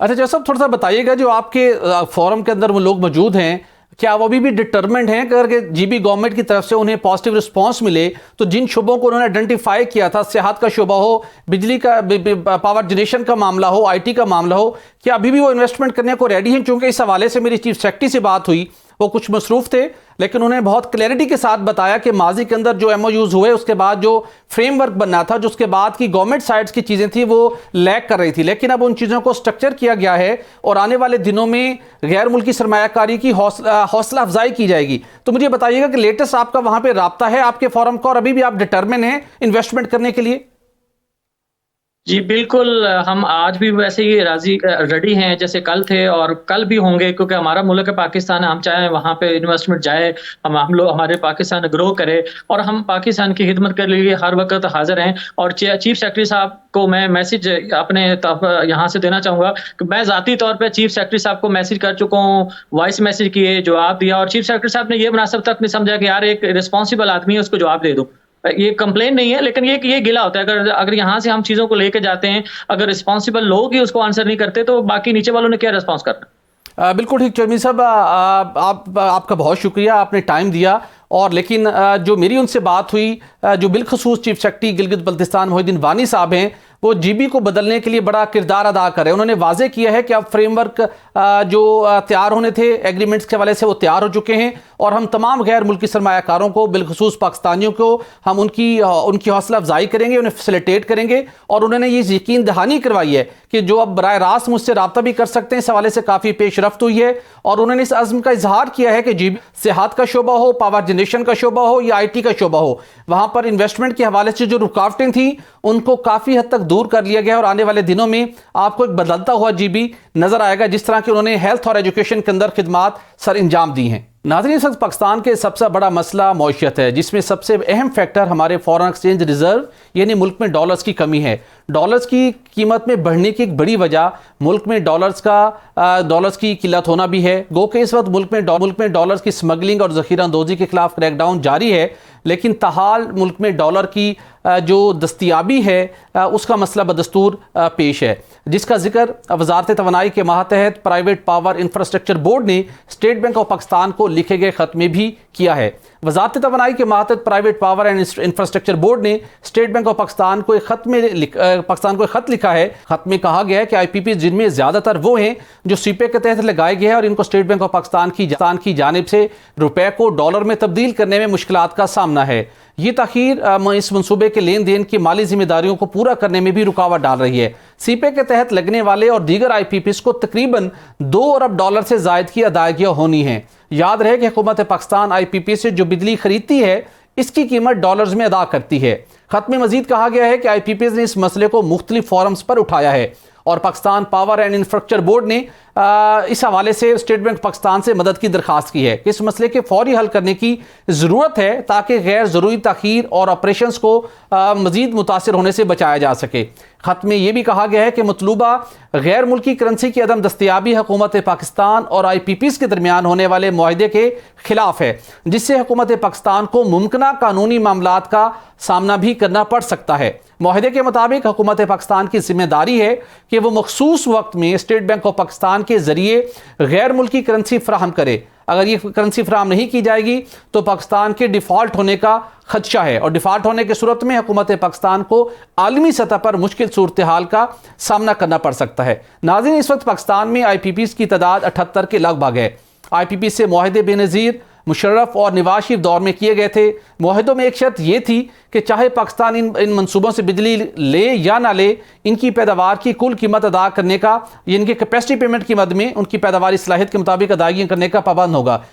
अच्छा जैसा थोड़ा सा बताइएगा, जो आपके फोरम के अंदर वो लोग मौजूद हैं, क्या वो अभी भी डिटरमेंट हैं कि अगर जीबी गवर्नमेंट की तरफ से उन्हें पॉजिटिव रिस्पांस मिले तो जिन शुबों को उन्होंने आइडेंटिफाई किया था, सेहत का शुबा हो, बिजली का पावर जनरेशन का मामला हो, आईटी का मामला हो, क्या अभी भी वो इन्वेस्टमेंट करने को रेडी हैं? क्योंकि इस हवाले से मेरी चीफ सेक्रेटरी से बात हुई, वो कुछ मसरूफ थे, लेकिन उन्होंने बहुत क्लैरिटी के साथ बताया कि माजी के अंदर जो एमओयूज हुए, उसके बाद जो फ्रेमवर्क बनना था, जो उसके बाद की गवर्नमेंट साइड्स की चीज़ें थी, वो लैक कर रही थी, लेकिन अब उन चीज़ों को स्ट्रक्चर किया गया है और आने वाले दिनों में गैर मुल्की सरमायाकारी की हौसला अफजाई की जाएगी। तो मुझे बताइएगा कि लेटेस्ट आपका वहाँ पर राब्ता है आपके फोरम का, और अभी भी आप डिटरमिन हैं इन्वेस्टमेंट करने के लिए? जी बिल्कुल, हम आज भी वैसे ही रेडी हैं जैसे कल थे और कल भी होंगे, क्योंकि हमारा मुल्क है पाकिस्तान, हम चाहें वहाँ पे इन्वेस्टमेंट जाए, हम लोग हमारे पाकिस्तान ग्रो करे और हम पाकिस्तान की खिदमत के लिए हर वक्त हाजिर हैं। और चीफ सेक्रेटरी साहब को मैं मैसेज अपने यहाँ से देना चाहूँगा कि मैं ज़ाती तौर पर चीफ सेक्रेटरी साहब को मैसेज कर चुका हूँ, वॉइस मैसेज किए, जवाब दिया, और चीफ सेक्रेटरी साहब ने ये मुनासिब तक नहीं समझा कि यार एक रिस्पॉन्सिबल आदमी है, उसको जवाब दे दूँ। ये कंप्लेन नहीं है, लेकिन ये गिला होता है अगर यहाँ से हम चीजों को लेके जाते हैं, अगर रिस्पॉन्सिबल लोग ही उसको आंसर नहीं करते तो बाकी नीचे वालों ने क्या रिस्पॉन्स करना। बिल्कुल ठीक चौधरी साहब, आपका बहुत शुक्रिया, आपने टाइम दिया। और लेकिन जो मेरी उनसे बात हुई, जो बिलखसूस चीफ सेक्रेटरी गिलगित बल्तिस्तान मोहिउद्दीन वानी साहब हैं, वो जीबी को बदलने के लिए बड़ा किरदार अदा कर रहे हैं। उन्होंने वाजे किया है कि अब फ्रेमवर्क जो तैयार होने थे एग्रीमेंट्स के हवाले से, वो तैयार हो चुके हैं और हम तमाम गैर मुल्की सरमायाकारों को, बिलखसूस पाकिस्तानियों को, हम उनकी हौसला अफजाई करेंगे, उन्हें फैसिलिटेट करेंगे। और उन्होंने ये यकीन दहानी करवाई है कि जो अब बराह रास्त मुझसे रब्ता भी कर सकते हैं, इस हवाले से काफ़ी पेशरफ्त हुई है। और उन्होंने इस अज़्म का इजहार किया है कि जीबी सेहत का शोबा हो, पावर जनरेशन का शोबा हो या IT का शोबा हो, वहाँ पर इन्वेस्टमेंट के हवाले से जो रुकावटें थी उनको काफ़ी हद तक दूर कर लिया गया और आने वाले दिनों में आपको एक बदलता हुआ जीबी नजर आएगा, जिस तरह की उन्होंने हेल्थ और एजुकेशन के अंदर खिदमात सर अंजाम दी हैं। नाज़रीन, इस वक्त पाकिस्तान के सबसे बड़ा मसला मईशत है, जिसमें सबसे अहम फैक्टर हमारे फॉरेन एक्सचेंज रिजर्व यानी मुल्क में डॉलर्स की कमी है। डॉलर्स की कीमत में बढ़ने की एक बड़ी वजह मुल्क में डॉलर्स की किल्लत होना भी है। गो कि इस वक्त मुल्क में डॉलर्स की स्मगलिंग और ज़ख़ीरा अंदोज़ी के खिलाफ क्रैकडाउन जारी है, लेकिन ताहाल मुल्क में डॉलर की जो दस्तियाबी है उसका मसला बदस्तूर पेश है। जिसका जिक्र वजारत तवानाई के मातहत प्राइवेट पावर इंफ्रास्ट्रक्चर बोर्ड ने स्टेट बैंक ऑफ पाकिस्तान को लिखे गए खत में भी किया है। वजारत तवानाई के मातहत private power and infrastructure board ने स्टेट बैंक ऑफ पाकिस्तान को एक खत लिखा है। खत में कहा गया है कि IPP जिनमें ज़्यादातर वो हैं जो सीपे के तहत लगाए गए हैं और इनको स्टेट बैंक ऑफ पाकिस्तान की जानिब से रुपए को डॉलर में तब्दील करने में मुश्किलात का सामना है। ये ताखीर इस मंसूबे के लेन देन की माली जिम्मेदारियों को पूरा करने में भी रुकावट डाल रही है। सीपे के तहत लगने वाले और दीगर IPPs को तकरीबन $2 अरब से जायद की अदायगियाँ होनी हैं। याद रहे कि हुकूमत पाकिस्तान IPP से जो बिजली खरीदती है इसकी कीमत डॉलर्स में अदा करती है। खत में मजीद कहा गया है कि IPPs ने इस मसले को मुख्तलिफ फोरम्स पर उठाया है और Pakistan power and infrastructure board ने इस हवाले से स्टेट बैंक पाकिस्तान से मदद की दरखास्त की है कि इस मसले के फौरी हल करने की ज़रूरत है ताकि गैर ज़रूरी ताख़ीर और ऑपरेशंस को मज़ीद मुतासिर होने से बचाया जा सके। खत में यह भी कहा गया है कि मतलूबा गैर मुल्की करेंसी की अदम दस्तियाबी हुकूमत पाकिस्तान और IPPs के दरमियान होने वाले मुआहदे के खिलाफ है, जिससे हुकूमत पाकिस्तान को मुमकिना कानूनी मामलात का सामना भी करना पड़ सकता है। मुआहदे के मुताबिक हुकूमत पाकिस्तान की जिम्मेदारी है कि वो मखसूस वक्त में स्टेट बैंक ऑफ पाकिस्तान के जरिए गैर मुल्की करेंसी फराहम करे। अगर ये करेंसी फराहम नहीं की जाएगी तो पाकिस्तान के डिफ़ॉल्ट होने का खदशा है और डिफ़ॉल्ट होने की सूरत में हुकूमत पाकिस्तान को आलमी सतह पर मुश्किल सूरत हाल का सामना करना पड़ सकता है। नाज़रीन, इस वक्त पाकिस्तान में IPPs की तादाद 78 के लगभग है। IPP से मुआहदे बेनज़ीर मुशर्रफ और नवाज शरीफ दौर में किए गए थे। मुआहदों में एक शर्त यह थी कि चाहे पाकिस्तान इन मंसूबों से बिजली ले या ना ले, इनकी पैदावार की कुल कीमत अदा करने का, इनके कैपेसिटी पेमेंट की मद में उनकी पैदावारी सलाहियत के मुताबिक अदायगियाँ करने का पाबंद होगा।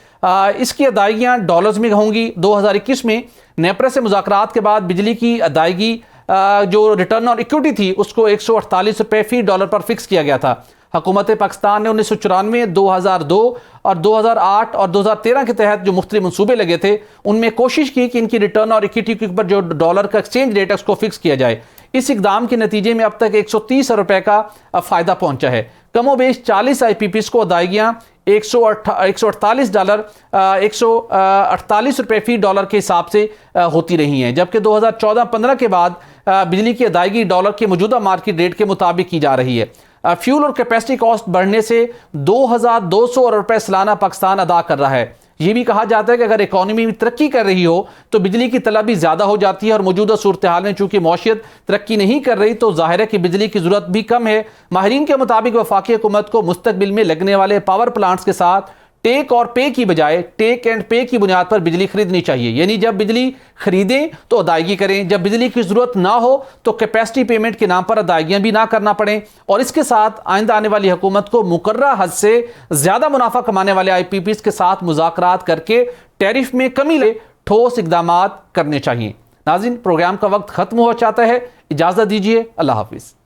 इसकी अदायगियाँ डॉलर्स में होंगी। 2021 में नेपरा से मुज़ाकरात के बाद बिजली की अदायगी जो रिटर्न ऑन इक्विटी थी उसको 148 रुपये फी डॉलर पर फिक्स किया गया था। हुकूमत पाकिस्तान ने 1994, 2002 और 2008 और 2013 के तहत जो मुख्तलिफ मंसूबे लगे थे उनमें कोशिश की कि इनकी रिटर्न और इक्विटी के ऊपर जो डॉलर का एक्सचेंज रेट है उसको फिक्स किया जाए। इस इकदाम के नतीजे में अब तक 130 रुपये का फ़ायदा पहुंचा है। कमोबेश 40 IPPs को अदायगियाँ $148 रुपये फी डॉलर के हिसाब से होती रही हैं, जबकि 2014-15 के बाद बिजली की अदायगी डॉलर के मौजूदा मार्केट रेट के मुताबिक की जा रही है। फ्यूल और कैपेसिटी कॉस्ट बढ़ने से 2200 रुपये सालाना पाकिस्तान अदा कर रहा है। ये भी कहा जाता है कि अगर इकॉनमी में तरक्की कर रही हो तो बिजली की तलब भी ज़्यादा हो जाती है और मौजूदा सूरत हाल में चूँकि मौशियत तरक्की नहीं कर रही तो जाहिर है कि बिजली की ज़रूरत भी कम है। माहिरीन के मुताबिक वफाकी हुकूमत को मुस्तकबिल में लगने वाले पावर प्लांट्स के साथ टेक और पे की बजाय टेक एंड पे की बुनियाद पर बिजली खरीदनी चाहिए, यानी जब बिजली खरीदें तो अदायगी करें, जब बिजली की ज़रूरत ना हो तो कैपेसिटी पेमेंट के नाम पर अदायगियाँ भी ना करना पड़ें और इसके साथ आइंदा आने वाली हुकूमत को मुकर्रर हद से ज़्यादा मुनाफा कमाने वाले IPPs के साथ मुज़ाकरात करके टैरिफ में कमी ले ठोस इक़दामात करने चाहिए। नाज़रीन, प्रोग्राम का वक्त ख़त्म हो जाता है, इजाज़त दीजिए, अल्लाह हाफ़िज़।